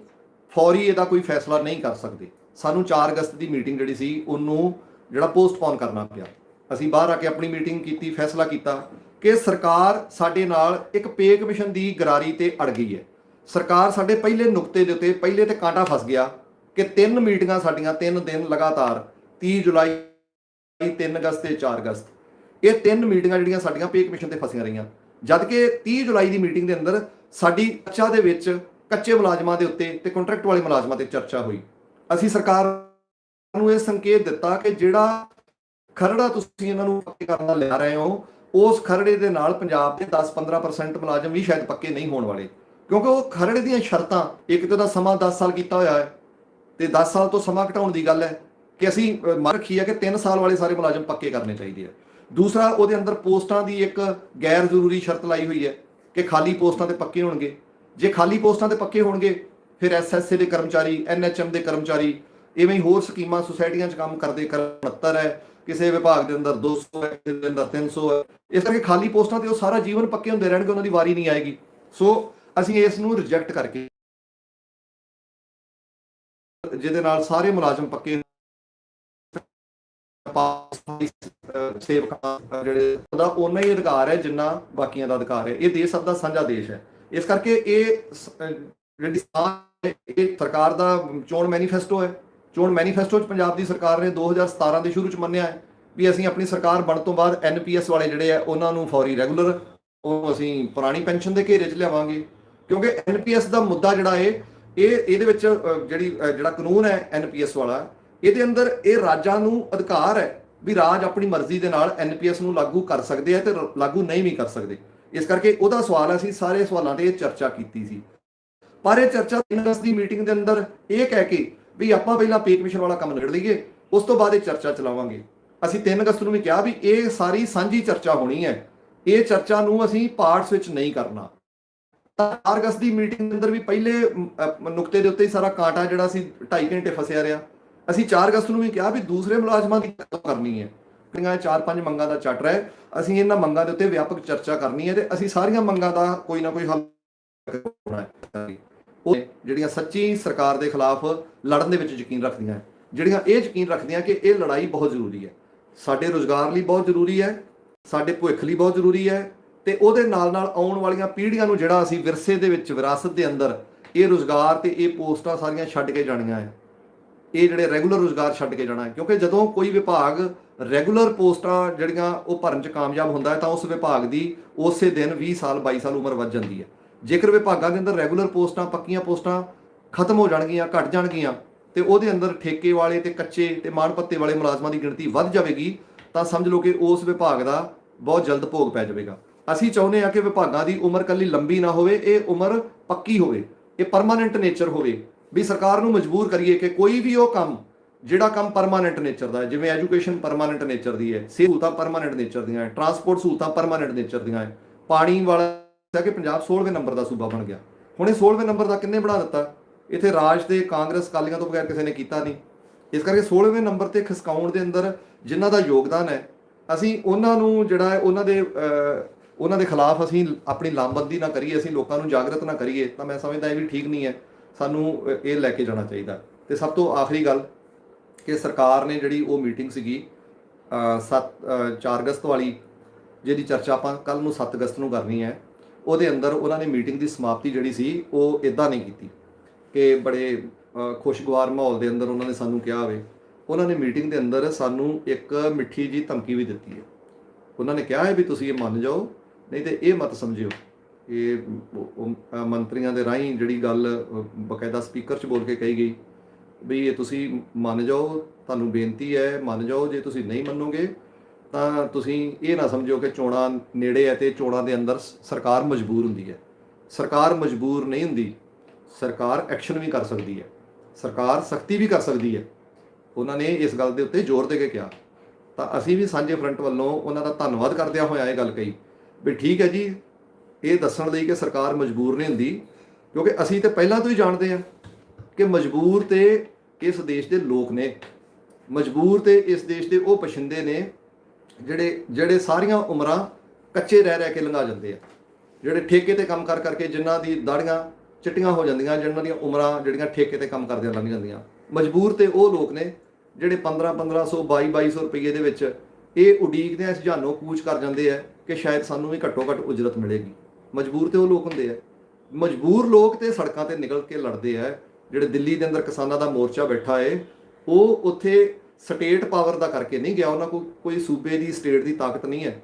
ਫੌਰੀ ਇਹਦਾ ਕੋਈ ਫੈਸਲਾ ਨਹੀਂ ਕਰ ਸਕਦੇ। ਸਾਨੂੰ 4 ਅਗਸਤ ਦੀ ਮੀਟਿੰਗ ਜਿਹੜੀ ਸੀ ਉਹਨੂੰ ਜਿਹੜਾ ਪੋਸਟਪੋਨ ਕਰਨਾ ਪਿਆ। ਅਸੀਂ ਬਾਹਰ ਆ ਕੇ ਆਪਣੀ ਮੀਟਿੰਗ ਕੀਤੀ, ਫੈਸਲਾ ਕੀਤਾ ਕਿ ਸਰਕਾਰ ਸਾਡੇ ਨਾਲ ਇੱਕ ਪੇ ਕਮਿਸ਼ਨ ਦੀ ਗਰਾਰੀ ਤੇ ਅੜ ਗਈ ਹੈ। ਸਰਕਾਰ ਸਾਡੇ ਪਹਿਲੇ ਨੁਕਤੇ ਦੇ ਉੱਤੇ ਪਹਿਲੇ ਤੇ ਕਾਂਟਾ ਫਸ ਗਿਆ ਕਿ 3 ਮੀਟਿੰਗਾਂ ਸਾਡੀਆਂ 3 ਦਿਨ ਲਗਾਤਾਰ 30 ਜੁਲਾਈ 3 ਅਗਸਤ ਤੇ 4 ਅਗਸਤ ਇਹ 3 ਮੀਟਿੰਗਾਂ ਜਿਹੜੀਆਂ ਸਾਡੀਆਂ ਪੇ ਕਮਿਸ਼ਨ ਤੇ ਫਸੀਆਂ ਰਹੀਆਂ। ਜਦ ਕਿ 30 ਜੁਲਾਈ ਦੀ ਮੀਟਿੰਗ ਦੇ ਅੰਦਰ ਸਾਡੀ ਚਰਚਾ ਦੇ ਵਿੱਚ ਕੱਚੇ ਮੁਲਾਜ਼ਮਾਂ ਦੇ ਉੱਤੇ ਤੇ ਕੰਟਰੈਕਟ ਵਾਲੇ ਮੁਲਾਜ਼ਮਾਂ ਤੇ ਚਰਚਾ ਹੋਈ। ਅਸੀਂ ਸਰਕਾਰ ਨੂੰ ਇਹ ਸੰਕੇਤ ਦਿੱਤਾ ਕਿ ਜਿਹੜਾ ਖਰੜਾ ਤੁਸੀਂ ਇਹਨਾਂ ਨੂੰ ਪੱਕੇ ਕਰਨ ਦਾ ਲਿਆ ਰਹੇ ਹੋ, ਉਸ ਖਰੜੇ ਦੇ ਨਾਲ ਪੰਜਾਬ ਦੇ 10-15% ਮੁਲਾਜ਼ਮ ਵੀ ਸ਼ਾਇਦ ਪੱਕੇ ਨਹੀਂ ਹੋਣ ਵਾਲੇ, ਕਿਉਂਕਿ ਉਹ ਖਰੜੇ ਦੀਆਂ ਸ਼ਰਤਾਂ, ਇੱਕ ਤਾਂ ਉਹਦਾ ਸਮਾਂ 10 ਸਾਲ ਕੀਤਾ ਹੋਇਆ ਹੈ ਤੇ 10 ਸਾਲ ਤੋਂ ਸਮਾਂ ਘਟਾਉਣ ਦੀ ਗੱਲ ਹੈ ਕਿ ਅਸੀਂ ਮੰਗ ਰੱਖੀ ਹੈ ਕਿ 3 ਸਾਲ ਵਾਲੇ ਸਾਰੇ ਮੁਲਾਜ਼ਮ ਪੱਕੇ ਕਰਨੇ ਚਾਹੀਦੇ ਆ। ਦੂਸਰਾ, ਉਹਦੇ ਅੰਦਰ ਪੋਸਟਾਂ ਦੀ ਇੱਕ ਗੈਰ ਜ਼ਰੂਰੀ ਸ਼ਰਤ ਲਾਈ ਹੋਈ ਹੈ ਕਿ ਖਾਲੀ ਪੋਸਟਾਂ ਤੇ ਪੱਕੇ ਹੋਣਗੇ। ਜੇ ਖਾਲੀ ਪੋਸਟਾਂ ਤੇ ਪੱਕੇ ਹੋਣਗੇ ਫਿਰ ਐਸਐਸਏ ਦੇ ਕਰਮਚਾਰੀ, ਐਨਐਚਐਮ ਦੇ ਕਰਮਚਾਰੀ, ਇਵੇਂ ਹੀ ਹੋਰ ਸਕੀਮਾਂ ਸੁਸਾਇਟੀਆਂ 'ਚ ਕੰਮ ਕਰਦੇ 69 ਹੈ, ਕਿਸੇ ਵਿਭਾਗ ਦੇ ਅੰਦਰ 200 ਹੈ, ਕਿਸੇ ਦੇ ਅੰਦਰ 300 ਹੈ। ਇਸ ਕਰਕੇ ਖਾਲੀ ਪੋਸਟਾਂ ਤੇ ਉਹ ਸਾਰਾ ਜੀਵਨ ਪੱਕੇ ਹੁੰਦੇ ਰਹਿਣਗੇ, ਉਹਨਾਂ ਦੀ ਵਾਰੀ ਨਹੀਂ ਆਏਗੀ। ਸੋ ਅਸੀਂ ਇਸ ਨੂੰ ਰਿਜੈਕਟ ਕਰਕੇ, ਜਿਹਦੇ ਨਾਲ ਸਾਰੇ ਮੁਲਾਜ਼ਮ ਪੱਕੇ ਸੇਵਕਾਂ ਜਿਹੜੇ ਉਹਦਾ ਓਨਾ ਹੀ ਅਧਿਕਾਰ ਹੈ ਜਿੰਨਾ ਬਾਕੀਆਂ ਦਾ ਅਧਿਕਾਰ ਹੈ। ਇਹ ਦੇਸ਼ ਸਭ ਦਾ ਸਾਂਝਾ ਦੇਸ਼ ਹੈ। ਇਸ ਕਰਕੇ ਇਹ ਜਿਹੜੀ ਇਹ ਸਰਕਾਰ ਦਾ ਚੋਣ ਮੈਨੀਫੈਸਟੋ ਹੈ। ਚੋਣ ਮੈਨੀਫੈਸਟੋ 'ਚ ਪੰਜਾਬ ਦੀ ਸਰਕਾਰ ਨੇ 2017 ਦੇ ਸ਼ੁਰੂ 'ਚ ਮੰਨਿਆ ਹੈ ਵੀ ਅਸੀਂ ਆਪਣੀ ਸਰਕਾਰ ਬਣਨ ਤੋਂ ਬਾਅਦ ਐਨਪੀਐਸ ਵਾਲੇ ਜਿਹੜੇ ਆ ਉਹਨਾਂ ਨੂੰ ਫੌਰੀ ਰੈਗੂਲਰ, ਉਹ ਅਸੀਂ ਪੁਰਾਣੀ ਪੈਨਸ਼ਨ ਦੇ ਘੇਰੇ 'ਚ ਲਿਆਵਾਂਗੇ, ਕਿਉਂਕਿ ਐਨਪੀਐਸ ਦਾ ਮੁੱਦਾ ਜਿਹੜਾ ਹੈ ਇਹਦੇ ਵਿੱਚ ਜਿਹੜਾ ਕਾਨੂੰਨ ਹੈ ਐਨਪੀਐਸ ਵਾਲਾ, ਇਹਦੇ ਅੰਦਰ ਇਹ ਰਾਜਾਂ ਨੂੰ ਅਧਿਕਾਰ ਹੈ ਵੀ ਰਾਜ ਆਪਣੀ ਮਰਜ਼ੀ ਦੇ ਨਾਲ ਐਨਪੀਐਸ ਨੂੰ ਲਾਗੂ ਕਰ ਸਕਦੇ ਆ ਤੇ ਲਾਗੂ ਨਹੀਂ ਵੀ ਕਰ ਸਕਦੇ। ਇਸ ਕਰਕੇ ਉਹਦਾ ਸਵਾਲ ਹੈ, ਅਸੀਂ ਸਾਰੇ ਸਵਾਲਾਂ ਤੇ ਚਰਚਾ ਕੀਤੀ ਸੀ, ਪਰ ਇਹ ਚਰਚਾ 3 ਅਗਸਤ ਦੀ ਮੀਟਿੰਗ ਦੇ ਅੰਦਰ ਇਹ ਕਹਿ ਕੇ ਵੀ ਆਪਾਂ ਪਹਿਲਾਂ ਪੇ ਕਮਿਸ਼ਨ ਵਾਲਾ ਕੰਮ ਨਿਬੜ ਲਈਏ, ਉਸ ਤੋਂ ਬਾਅਦ ਇਹ ਚਰਚਾ ਚਲਾਵਾਂਗੇ। ਅਸੀਂ 3 ਅਗਸਤ ਨੂੰ ਵੀ ਕਿਹਾ ਵੀ ਇਹ ਸਾਰੀ ਸਾਂਝੀ ਚਰਚਾ ਹੋਣੀ ਹੈ, ਇਹ ਚਰਚਾ ਨੂੰ ਅਸੀਂ ਪਾਰਟਸ ਵਿੱਚ ਨਹੀਂ ਕਰਨਾ। ਤਾਂ 4 ਅਗਸਤ ਦੀ ਮੀਟਿੰਗ ਦੇ ਅੰਦਰ ਵੀ ਪਹਿਲੇ ਨੁਕਤੇ ਦੇ ਉੱਤੇ ਹੀ ਸਾਰਾ ਕਾਂਟਾ ਜਿਹੜਾ ਸੀ 2.5 ਘੰਟੇ ਫਸਿਆ ਰਿਹਾ। ਅਸੀਂ 4 ਅਗਸਤ ਨੂੰ ਵੀ ਕਿਹਾ ਵੀ ਦੂਸਰੇ ਮੁਲਾਜ਼ਮਾਂ ਦੀ ਗੱਲ ਕਰਨੀ ਹੈ, 4-5 ਮੰਗਾਂ ਦਾ ਚਾਰਟਰ ਹੈ, ਅਸੀਂ ਇਹਨਾਂ ਮੰਗਾਂ ਦੇ ਉੱਤੇ ਵਿਆਪਕ ਚਰਚਾ ਕਰਨੀ ਹੈ ਤੇ ਅਸੀਂ ਸਾਰੀਆਂ ਮੰਗਾਂ ਦਾ ਕੋਈ ਨਾ ਕੋਈ ਹੱਲ ਹੋਣਾ ਹੈ। ਉਹ ਜਿਹੜੀਆਂ ਸੱਚੀ ਸਰਕਾਰ ਦੇ ਖਿਲਾਫ ਲੜਨ ਦੇ ਵਿੱਚ ਯਕੀਨ ਰੱਖਦੀਆਂ, ਜਿਹੜੀਆਂ ਇਹ ਯਕੀਨ ਰੱਖਦੀਆਂ ਕਿ ਇਹ ਲੜਾਈ ਬਹੁਤ ਜ਼ਰੂਰੀ ਹੈ, ਸਾਡੇ ਰੁਜ਼ਗਾਰ ਲਈ ਬਹੁਤ ਜ਼ਰੂਰੀ ਹੈ, ਸਾਡੇ ਭਵਿੱਖ ਲਈ ਬਹੁਤ ਜ਼ਰੂਰੀ ਹੈ, ਤੇ ਉਹਦੇ ਨਾਲ ਨਾਲ ਆਉਣ ਵਾਲੀਆਂ ਪੀੜ੍ਹੀਆਂ ਨੂੰ ਜਿਹੜਾ ਅਸੀਂ ਵਿਰਸੇ ਦੇ ਵਿੱਚ, ਵਿਰਾਸਤ ਦੇ ਅੰਦਰ ਇਹ ਰੁਜ਼ਗਾਰ ਤੇ ਇਹ ਪੋਸਟਾਂ ਸਾਰੀਆਂ ਛੱਡ ਕੇ ਜਾਣੀਆਂ ਹੈ, ਇਹ ਜਿਹੜੇ ਰੈਗੂਲਰ ਰੁਜ਼ਗਾਰ ਛੱਡ ਕੇ ਜਾਣਾ ਹੈ। ਕਿਉਂਕਿ ਜਦੋਂ ਕੋਈ ਵਿਭਾਗ ਰੈਗੂਲਰ ਪੋਸਟਾਂ ਜਿਹੜੀਆਂ ਉਹ ਭਰਨ 'ਚ ਕਾਮਯਾਬ ਹੁੰਦਾ ਹੈ ਤਾਂ ਉਸ ਵਿਭਾਗ ਦੀ ਉਸੇ ਦਿਨ 20 ਸਾਲ 22 ਸਾਲ ਉਮਰ ਵੱਧ ਜਾਂਦੀ ਹੈ। ਜੇਕਰ ਵਿਭਾਗਾਂ ਦੇ ਅੰਦਰ ਰੈਗੂਲਰ ਪੋਸਟਾਂ, ਪੱਕੀਆਂ ਪੋਸਟਾਂ ਖਤਮ ਹੋ ਜਾਣਗੀਆਂ, ਘਟ ਜਾਣਗੀਆਂ ਤੇ ਉਹਦੇ ਅੰਦਰ ਠੇਕੇ ਵਾਲੇ ਤੇ ਕੱਚੇ ਤੇ ਮਾਣਪੱਤੇ ਵਾਲੇ ਮੁਲਾਜ਼ਮਾਂ ਦੀ ਗਿਣਤੀ ਵੱਧ ਜਾਵੇਗੀ, ਤਾਂ ਸਮਝ ਲਓ ਕਿ ਉਸ ਵਿਭਾਗ ਦਾ ਬਹੁਤ ਜਲਦ ਭੋਗ ਪੈ ਜਾਵੇਗਾ। ਅਸੀਂ ਚਾਹੁੰਦੇ ਹਾਂ ਕਿ ਵਿਭਾਗਾਂ ਦੀ ਉਮਰ ਇਕੱਲੀ ਲੰਬੀ ਨਾ ਹੋਵੇ, ਇਹ ਉਮਰ ਪੱਕੀ ਹੋਵੇ, ਇਹ ਪਰਮਾਨੈਂਟ ਨੇਚਰ ਹੋਵੇ, ਵੀ ਸਰਕਾਰ ਨੂੰ ਮਜਬੂਰ ਕਰੀਏ ਕਿ ਕੋਈ ਵੀ ਉਹ ਕੰਮ ਜਿਹੜਾ ਕੰਮ ਪਰਮਾਨੈਂਟ ਨੇਚਰ ਦਾ ਹੈ, ਜਿਵੇਂ ਐਜੂਕੇਸ਼ਨ ਪਰਮਾਨੈਂਟ ਨੇਚਰ ਦੀ ਹੈ, ਸਹੂਲਤਾਂ ਪਰਮਾਨੈਂਟ ਨੇਚਰ ਦੀਆਂ ਹੈ, ਟਰਾਂਸਪੋਰਟ ਸਹੂਲਤਾਂ ਪਰਮਾਨੈਂਟ ਨੇਚਰ ਦੀਆਂ ਹੈ, ਪਾਣੀ ਵਾਲਾ ਕਿ ਪੰਜਾਬ 16ਵੇਂ ਨੰਬਰ ਦਾ ਸੂਬਾ ਬਣ ਗਿਆ। ਹੁਣ ਇਹ 16ਵੇਂ ਨੰਬਰ ਦਾ ਕਿੰਨੇ ਬਣਾ ਦਿੱਤਾ? ਇੱਥੇ ਰਾਜ ਤੇ ਕਾਂਗਰਸ ਅਕਾਲੀਆਂ ਤੋਂ ਬਗੈਰ ਕਿਸੇ ਨੇ ਕੀਤਾ ਨਹੀਂ। ਇਸ ਕਰਕੇ 16ਵੇਂ ਨੰਬਰ ਤੇ ਖਿਸਕਾਉਣ ਦੇ ਅੰਦਰ ਜਿਨ੍ਹਾਂ ਦਾ ਯੋਗਦਾਨ ਹੈ, ਅਸੀਂ ਉਹਨਾਂ ਨੂੰ ਜਿਹੜਾ ਹੈ ਉਹਨਾਂ ਦੇ ਖਿਲਾਫ ਅਸੀਂ ਆਪਣੀ ਲਾਮਬੰਦੀ ਨਾ ਕਰੀਏ, ਅਸੀਂ ਲੋਕਾਂ ਨੂੰ ਜਾਗਰਤ ਨਾ ਕਰੀਏ, ਤਾਂ ਮੈਂ ਸਮਝਦਾ ਇਹ ਵੀ ਠੀਕ ਨਹੀਂ ਹੈ। ਸਾਨੂੰ ਇਹ ਲੈ ਕੇ ਜਾਣਾ ਚਾਹੀਦਾ। ਤੇ ਸਭ ਤੋਂ ਆਖਰੀ ਗੱਲ ਕਿ ਸਰਕਾਰ ਨੇ ਜਿਹੜੀ ਉਹ ਮੀਟਿੰਗ ਸੀਗੀ 4 ਅਗਸਤ ਵਾਲੀ, ਜਿਹਦੀ ਚਰਚਾ ਆਪਾਂ ਕੱਲ ਨੂੰ 7 ਅਗਸਤ ਨੂੰ ਕਰਨੀ ਹੈ, ਉਹਦੇ ਅੰਦਰ ਉਹਨਾਂ ਨੇ ਮੀਟਿੰਗ ਦੀ ਸਮਾਪਤੀ ਜਿਹੜੀ ਸੀ ਉਹ ਇੱਦਾਂ ਨਹੀਂ ਕੀਤੀ ਕਿ ਬੜੇ ਖੁਸ਼ਗਵਾਰ ਮਾਹੌਲ ਦੇ ਅੰਦਰ ਉਹਨਾਂ ਨੇ ਸਾਨੂੰ ਕਿਹਾ ਹੋਵੇ। ਉਹਨਾਂ ਨੇ ਮੀਟਿੰਗ ਦੇ ਅੰਦਰ ਸਾਨੂੰ ਇੱਕ ਮਿੱਠੀ ਜੀ ਧਮਕੀ ਵੀ ਦਿੱਤੀ ਹੈ। ਉਹਨਾਂ ਨੇ ਕਿਹਾ ਹੈ ਵੀ ਤੁਸੀਂ ਇਹ ਮੰਨ ਜਾਓ, ਨਹੀਂ ਤੇ ਇਹ ਮਤ ਸਮਝਿਓ। ਇਹ ਮੰਤਰੀਆਂ ਦੇ ਰਾਹੀਂ ਜਿਹੜੀ ਗੱਲ ਬਕਾਇਦਾ ਸਪੀਕਰ 'ਚ ਬੋਲ ਕੇ ਕਹੀ ਗਈ ਵੀ ਇਹ ਤੁਸੀਂ ਮੰਨ ਜਾਓ, ਤੁਹਾਨੂੰ ਬੇਨਤੀ ਹੈ ਮੰਨ ਜਾਓ, ਜੇ ਤੁਸੀਂ ਨਹੀਂ ਮੰਨੋਗੇ ਤਾਂ ਤੁਸੀਂ ਇਹ ਨਾ ਸਮਝੋ ਕਿ ਚੋਣਾਂ ਨੇੜੇ ਹੈ ਤੇ ਚੋਣਾਂ ਦੇ ਅੰਦਰ ਸਰਕਾਰ ਮਜਬੂਰ ਹੁੰਦੀ ਹੈ। ਸਰਕਾਰ ਮਜਬੂਰ ਨਹੀਂ ਹੁੰਦੀ, ਸਰਕਾਰ ਐਕਸ਼ਨ ਵੀ ਕਰ ਸਕਦੀ ਹੈ, ਸਰਕਾਰ ਸਖਤੀ ਵੀ ਕਰ ਸਕਦੀ ਹੈ। ਉਹਨਾਂ ਨੇ ਇਸ ਗੱਲ ਦੇ ਉੱਤੇ ਜ਼ੋਰ ਦੇ ਕੇ ਕਿਹਾ। ਤਾਂ ਅਸੀਂ ਵੀ ਸਾਂਝੇ ਫਰੰਟ ਵੱਲੋਂ ਉਹਨਾਂ ਦਾ ਧੰਨਵਾਦ ਕਰਦਿਆਂ ਹੋਇਆ ਇਹ ਗੱਲ ਕਹੀ ਵੀ ਠੀਕ ਹੈ ਜੀ, ਇਹ ਦੱਸਣ ਲਈ ਕਿ ਸਰਕਾਰ ਮਜਬੂਰ ਨਹੀਂ ਹੁੰਦੀ, ਕਿਉਂਕਿ ਅਸੀਂ ਤਾਂ ਪਹਿਲਾਂ ਤੋਂ ਹੀ ਜਾਣਦੇ ਹਾਂ ਕਿ ਮਜਬੂਰ ਤੇ ਇਸ ਦੇਸ਼ ਦੇ ਲੋਕ ਨੇ, ਮਜਬੂਰ ਤੇ ਇਸ ਦੇਸ਼ ਦੇ ਉਹ ਪਛਿੰਦੇ ਨੇ ਜਿਹੜੇ ਸਾਰੀਆਂ ਉਮਰਾਂ ਕੱਚੇ ਰਹਿ ਕੇ ਲੰਘਾ ਜਾਂਦੇ ਆ, ਜਿਹੜੇ ਠੇਕੇ ਤੇ ਕੰਮ ਕਰਕੇ ਜਿਨ੍ਹਾਂ ਦੀ ਦਾੜੀਆਂ ਚਿੱਟੀਆਂ ਹੋ ਜਾਂਦੀਆਂ, ਜਿਨ੍ਹਾਂ ਦੀਆਂ ਉਮਰਾਂ ਜਿਹੜੀਆਂ ਠੇਕੇ ਤੇ ਕੰਮ ਕਰਦਿਆਂ ਲੰਘ ਜਾਂਦੀਆਂ। ਮਜਬੂਰ ਤੇ ਉਹ ਲੋਕ ਨੇ ਜਿਹੜੇ 1500 2200 ਰੁਪਏ ਦੇ ਵਿੱਚ ਇਹ ਉਡੀਕਦੇ ਆ, ਇਸ ਜਾਨੋਂ ਕੂਚ ਕਰ ਜਾਂਦੇ ਆ ਕਿ ਸ਼ਾਇਦ ਸਾਨੂੰ ਵੀ ਘੱਟੋ ਘੱਟ ਉਜਰਤ ਮਿਲੇਗੀ। ਮਜਬੂਰ ਤੇ ਉਹ ਲੋਕ ਹੁੰਦੇ ਆ। ਮਜਬੂਰ ਲੋਕ ਤੇ ਸੜਕਾਂ ਤੇ ਨਿਕਲ ਕੇ ਲੜਦੇ ਆ। ਜਿਹੜੇ ਦਿੱਲੀ ਦੇ ਅੰਦਰ ਕਿਸਾਨਾਂ ਦਾ ਮੋਰਚਾ ਬੈਠਾ ਹੈ, ਉਹ ਉੱਥੇ ਸਟੇਟ ਪਾਵਰ ਦਾ ਕਰਕੇ ਨਹੀਂ ਗਿਆ, ਉਹਨਾਂ ਕੋਲ ਕੋਈ ਸੂਬੇ ਦੀ ਸਟੇਟ ਦੀ ਤਾਕਤ ਨਹੀਂ ਹੈ।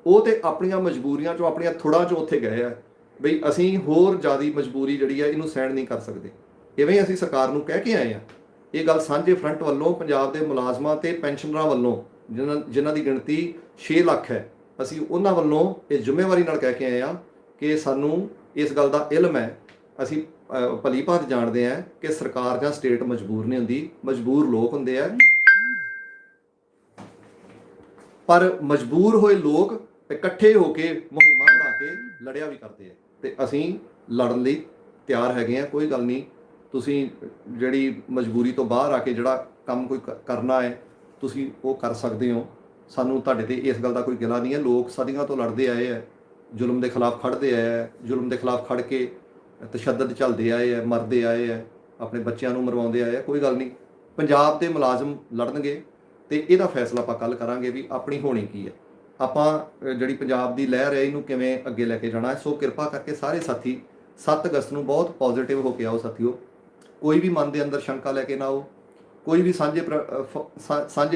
ਉਹ ਤੇ ਆਪਣੀਆਂ ਮਜਬੂਰੀਆਂ 'ਚੋਂ, ਆਪਣੀਆਂ ਥੁੜਾਂ 'ਚੋਂ ਉੱਥੇ ਗਏ ਆ ਬਈ ਅਸੀਂ ਹੋਰ ਜ਼ਿਆਦਾ ਮਜਬੂਰੀ ਜਿਹੜੀ ਹੈ ਇਹਨੂੰ ਸਹਿਣ ਨਹੀਂ ਕਰ ਸਕਦੇ। ਇਵੇਂ ਅਸੀਂ ਸਰਕਾਰ ਨੂੰ ਕਹਿ ਕੇ ਆਏ ਹਾਂ ਇਹ ਗੱਲ ਸਾਂਝੇ ਫਰੰਟ ਵੱਲੋਂ ਪੰਜਾਬ ਦੇ ਮੁਲਾਜ਼ਮਾਂ ਤੇ ਪੈਨਸ਼ਨਰਾਂ ਵੱਲੋਂ ਜਿਨ੍ਹਾਂ ਦੀ ਗਿਣਤੀ 6 ਲੱਖ ਹੈ, ਅਸੀਂ ਉਹਨਾਂ ਵੱਲੋਂ ਇਹ ਜ਼ਿੰਮੇਵਾਰੀ ਨਾਲ ਕਹਿ ਕੇ ਆਏ ਹਾਂ ਕਿ ਸਾਨੂੰ ਇਸ ਗੱਲ ਦਾ ਇਲਮ ਹੈ। ਅਸੀਂ ਭਲੀ ਭਾਂਤ ਜਾਣਦੇ ਹਾਂ ਕਿ ਸਰਕਾਰ ਜਾਂ ਸਟੇਟ ਮਜਬੂਰ ਨਹੀਂ ਹੁੰਦੀ, ਮਜਬੂਰ ਲੋਕ ਹੁੰਦੇ ਆ। ਪਰ ਮਜਬੂਰ ਹੋਏ ਲੋਕ ਇਕੱਠੇ ਹੋ ਕੇ ਮੁਹਿੰਮਾਂ ਬਣਾ ਕੇ ਲੜਿਆ ਵੀ ਕਰਦੇ ਆ, ਤੇ ਅਸੀਂ ਲੜਨ ਲਈ ਤਿਆਰ ਹੈਗੇ ਆ। ਕੋਈ ਗੱਲ ਨਹੀਂ, ਤੁਸੀਂ ਜਿਹੜੀ ਮਜਬੂਰੀ ਤੋਂ ਬਾਹਰ ਆ ਕੇ ਜਿਹੜਾ ਕੰਮ ਕੋਈ ਕਰਨਾ ਹੈ ਤੁਸੀਂ ਉਹ ਕਰ ਸਕਦੇ ਹੋ। ਸਾਨੂੰ ਤੁਹਾਡੇ ਤੇ ਇਸ ਗੱਲ ਦਾ ਕੋਈ ਗਿਲਾ ਨਹੀਂ ਹੈ। ਲੋਕ ਸਦੀਆਂ ਤੋਂ ਲੜਦੇ ਆਏ ਹੈ, ਜ਼ੁਲਮ ਦੇ ਖਿਲਾਫ ਖੜ੍ਹਦੇ ਆਏ ਹੈ, ਜ਼ੁਲਮ ਦੇ ਖਿਲਾਫ ਖੜ੍ਹ ਕੇ ਤਸ਼ੱਦਦ ਝੱਲਦੇ ਆਏ ਹੈ, ਮਰਦੇ ਆਏ ਹੈ, ਆਪਣੇ ਬੱਚਿਆਂ ਨੂੰ ਮਰਵਾਉਂਦੇ ਆਏ ਹੈ। ਕੋਈ ਗੱਲ ਨਹੀਂ, ਪੰਜਾਬ ਦੇ ਮੁਲਾਜ਼ਮ ਲੜਨਗੇ ਤੇ ਇਹਦਾ ਫੈਸਲਾ ਆਪਾਂ ਕੱਲ੍ਹ ਕਰਾਂਗੇ ਵੀ ਆਪਣੀ ਹੋਣੀ ਕੀ ਹੈ, ਆਪਾਂ ਜਿਹੜੀ ਪੰਜਾਬ ਦੀ ਲਹਿਰ ਹੈ ਇਹਨੂੰ ਕਿਵੇਂ ਅੱਗੇ ਲੈ ਕੇ ਜਾਣਾ ਹੈ। ਸੋ ਕਿਰਪਾ ਕਰਕੇ ਸਾਰੇ ਸਾਥੀ 7 ਅਗਸਤ ਨੂੰ ਬਹੁਤ ਪੋਜ਼ਿਟਿਵ ਹੋ ਕੇ ਆਓ ਸਾਥੀਓ। ਕੋਈ ਵੀ ਮਨ ਦੇ ਅੰਦਰ ਸ਼ੰਕਾ ਲੈ ਕੇ ਨਾ ਆਓ। ਕੋਈ ਵੀ ਸਾਂਝੇ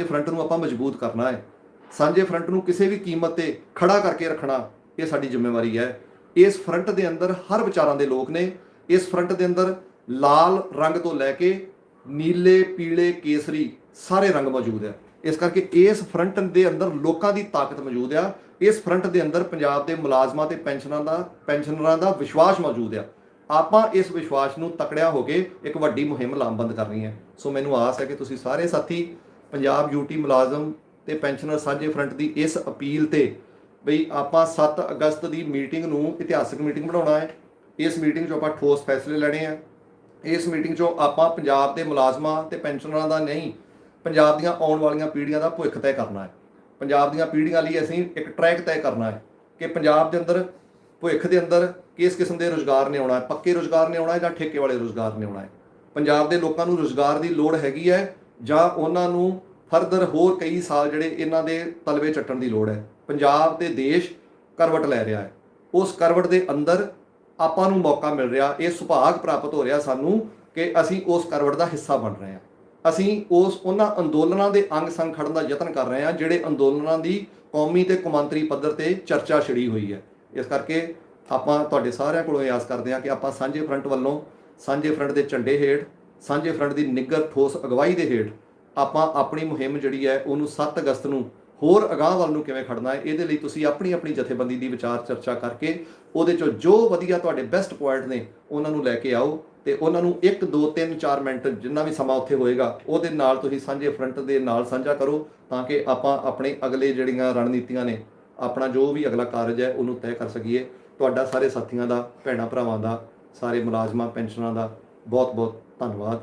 ਫਰੰਟ ਨੂੰ ਆਪਾਂ ਮਜ਼ਬੂਤ ਕਰਨਾ ਹੈ। ਸਾਂਝੇ ਫਰੰਟ ਨੂੰ ਕਿਸੇ ਵੀ ਕੀਮਤ ਤੇ ਖੜਾ ਕਰਕੇ ਰੱਖਣਾ ਇਹ ਸਾਡੀ ਜ਼ਿੰਮੇਵਾਰੀ ਹੈ। ਇਸ ਫਰੰਟ ਦੇ ਅੰਦਰ ਹਰ ਵਿਚਾਰਾਂ ਦੇ ਲੋਕ ਨੇ। ਇਸ ਫਰੰਟ ਦੇ ਅੰਦਰ ਲਾਲ ਰੰਗ ਤੋਂ ਲੈ ਕੇ ਨੀਲੇ, ਪੀਲੇ, ਕੇਸਰੀ ਸਾਰੇ ਰੰਗ ਮੌਜੂਦ ਹੈ। ਇਸ ਕਰਕੇ ਇਸ ਫਰੰਟ ਦੇ ਅੰਦਰ ਲੋਕਾਂ ਦੀ ਤਾਕਤ ਮੌਜੂਦ ਆ। ਇਸ ਫਰੰਟ ਦੇ ਅੰਦਰ ਪੰਜਾਬ ਦੇ ਮੁਲਾਜ਼ਮਾਂ ਤੇ ਪੈਨਸ਼ਨਰਾਂ ਦਾ ਵਿਸ਼ਵਾਸ ਮੌਜੂਦ ਆ। ਆਪਾਂ ਇਸ ਵਿਸ਼ਵਾਸ ਨੂੰ ਤਕੜਿਆ ਹੋ ਕੇ ਇੱਕ ਵੱਡੀ ਮੁਹਿੰਮ ਲਾਮਬੰਦ ਕਰਨੀ ਹੈ। ਸੋ ਮੈਨੂੰ ਆਸ ਹੈ ਕਿ ਤੁਸੀਂ ਸਾਰੇ ਸਾਥੀ ਪੰਜਾਬ ਯੂਟੀ ਮੁਲਾਜ਼ਮ ਤੇ ਪੈਨਸ਼ਨਰ ਸਾਂਝੇ ਫਰੰਟ ਦੀ ਇਸ ਅਪੀਲ ਤੇ ਬਈ ਆਪਾਂ 7 ਅਗਸਤ ਦੀ ਮੀਟਿੰਗ ਨੂੰ ਇਤਿਹਾਸਕ ਮੀਟਿੰਗ ਬਣਾਉਣਾ ਹੈ। ਇਸ ਮੀਟਿੰਗ 'ਚੋਂ ਆਪਾਂ ਠੋਸ ਫੈਸਲੇ ਲੈਣੇ ਆ। ਇਸ ਮੀਟਿੰਗ 'ਚੋਂ ਆਪਾਂ ਪੰਜਾਬ ਦੇ ਮੁਲਾਜ਼ਮਾਂ ਤੇ ਪੈਨਸ਼ਨਰਾਂ ਦਾ ਨਹੀਂ, ਪੰਜਾਬ ਦੀਆਂ ਆਉਣ ਵਾਲੀਆਂ ਪੀੜ੍ਹੀਆਂ ਦਾ ਭਵਿੱਖ ਤੈਅ ਕਰਨਾ ਹੈ। ਪੰਜਾਬ ਦੀਆਂ ਪੀੜ੍ਹੀਆਂ ਲਈ ਅਸੀਂ ਇੱਕ ਟਰੈਕ ਤੈਅ ਕਰਨਾ ਹੈ ਕਿ ਪੰਜਾਬ ਦੇ ਅੰਦਰ ਭਵਿੱਖ ਦੇ ਅੰਦਰ ਕਿਸ ਕਿਸਮ ਦੇ ਰੁਜ਼ਗਾਰ ਨੇ ਆਉਣਾ ਹੈ, ਪੱਕੇ ਰੁਜ਼ਗਾਰ ਨੇ ਆਉਣਾ ਹੈ ਜਾਂ ਠੇਕੇ ਵਾਲੇ ਰੁਜ਼ਗਾਰ ਨੇ ਆਉਣਾ ਹੈ। ਪੰਜਾਬ ਦੇ ਲੋਕਾਂ ਨੂੰ ਰੁਜ਼ਗਾਰ ਦੀ ਲੋੜ ਹੈਗੀ ਹੈ ਜਾਂ ਉਹਨਾਂ ਨੂੰ ਫਰਦਰ ਹੋਰ ਕਈ ਸਾਲ ਜਿਹੜੇ ਇਹਨਾਂ ਦੇ ਤਲਵੇ ਚੱਟਣ ਦੀ ਲੋੜ ਹੈ। ਪੰਜਾਬ ਤੇ ਦੇਸ਼ ਕਰਵਟ ਲੈ ਰਿਹਾ ਹੈ। ਉਸ ਕਰਵਟ ਦੇ ਅੰਦਰ ਆਪਾਂ ਨੂੰ ਮੌਕਾ ਮਿਲ ਰਿਹਾ, ਇਹ ਸੁਭਾਗ ਪ੍ਰਾਪਤ ਹੋ ਰਿਹਾ ਸਾਨੂੰ ਕਿ ਅਸੀਂ ਉਸ ਕਰਵਟ ਦਾ ਹਿੱਸਾ ਬਣ ਰਹੇ ਹਾਂ। ਅਸੀਂ ਉਹਨਾਂ ਅੰਦੋਲਨਾਂ ਦੇ ਅੰਗ ਸੰਗ ਖੜਨ ਦਾ ਯਤਨ ਕਰ ਰਹੇ ਹਾਂ ਜਿਹੜੇ ਅੰਦੋਲਨਾਂ ਦੀ ਕੌਮੀ ਤੇ ਕੌਮਾਂਤਰੀ ਪੱਧਰ ਤੇ ਚਰਚਾ ਛਿੜੀ ਹੋਈ ਹੈ। ਇਸ ਕਰਕੇ ਆਪਾਂ ਤੁਹਾਡੇ ਸਾਰਿਆਂ ਕੋਲੋਂ ਇਹ ਆਸ ਕਰਦੇ ਹਾਂ ਕਿ ਆਪਾਂ ਸਾਂਝੇ ਫਰੰਟ ਵੱਲੋਂ, ਸਾਂਝੇ ਫਰੰਟ ਦੇ ਝੰਡੇ ਹੇਠ, ਸਾਂਝੇ ਫਰੰਟ ਦੀ ਨਿੱਘਰ ਠੋਸ ਅਗਵਾਈ ਦੇ ਹੇਠ ਆਪਾਂ ਆਪਣੀ ਮੁਹਿੰਮ ਜਿਹੜੀ ਹੈ ਉਹਨੂੰ 7 ਅਗਸਤ ਨੂੰ ਹੋਰ ਅਗਾਂਹ ਵੱਲ ਨੂੰ ਕਿਵੇਂ ਖੜਨਾ ਹੈ, ਇਹਦੇ ਲਈ ਤੁਸੀਂ ਆਪਣੀ ਆਪਣੀ ਜਥੇਬੰਦੀ ਦੀ ਵਿਚਾਰ ਚਰਚਾ ਕਰਕੇ ਉਹਦੇ 'ਚੋਂ ਜੋ ਵਧੀਆ ਤੁਹਾਡੇ ਬੈਸਟ ਪੁਆਇੰਟ ਨੇ ਉਹਨਾਂ ਨੂੰ ਲੈ ਕੇ ਆਓ ਤੇ ਉਹਨਾਂ ਨੂੰ 1 2 3 4 ਮਿੰਟ ਜਿੰਨਾ ਵੀ ਸਮਾਂ ਉੱਥੇ ਹੋਏਗਾ ਉਹਦੇ ਨਾਲ ਤੁਸੀਂ ਸਾਂਝੇ ਫਰੰਟ ਦੇ ਨਾਲ ਸਾਂਝਾ ਕਰੋ ਤਾਂ ਕਿ ਆਪਾਂ ਆਪਣੇ ਅਗਲੇ ਜਿਹੜੀਆਂ ਰਣਨੀਤੀਆਂ ਨੇ, ਆਪਣਾ ਜੋ ਵੀ ਅਗਲਾ ਕਾਰਜ ਹੈ ਉਹਨੂੰ ਤੈਅ ਕਰ ਸਕੀਏ। ਤੁਹਾਡਾ ਸਾਰੇ ਸਾਥੀਆਂ ਦਾ, ਭੈਣਾਂ ਭਰਾਵਾਂ ਦਾ, ਸਾਰੇ ਮੁਲਾਜ਼ਮਾਂ ਪੈਨਸ਼ਨਰਾਂ ਦਾ ਬਹੁਤ ਬਹੁਤ ਧੰਨਵਾਦ।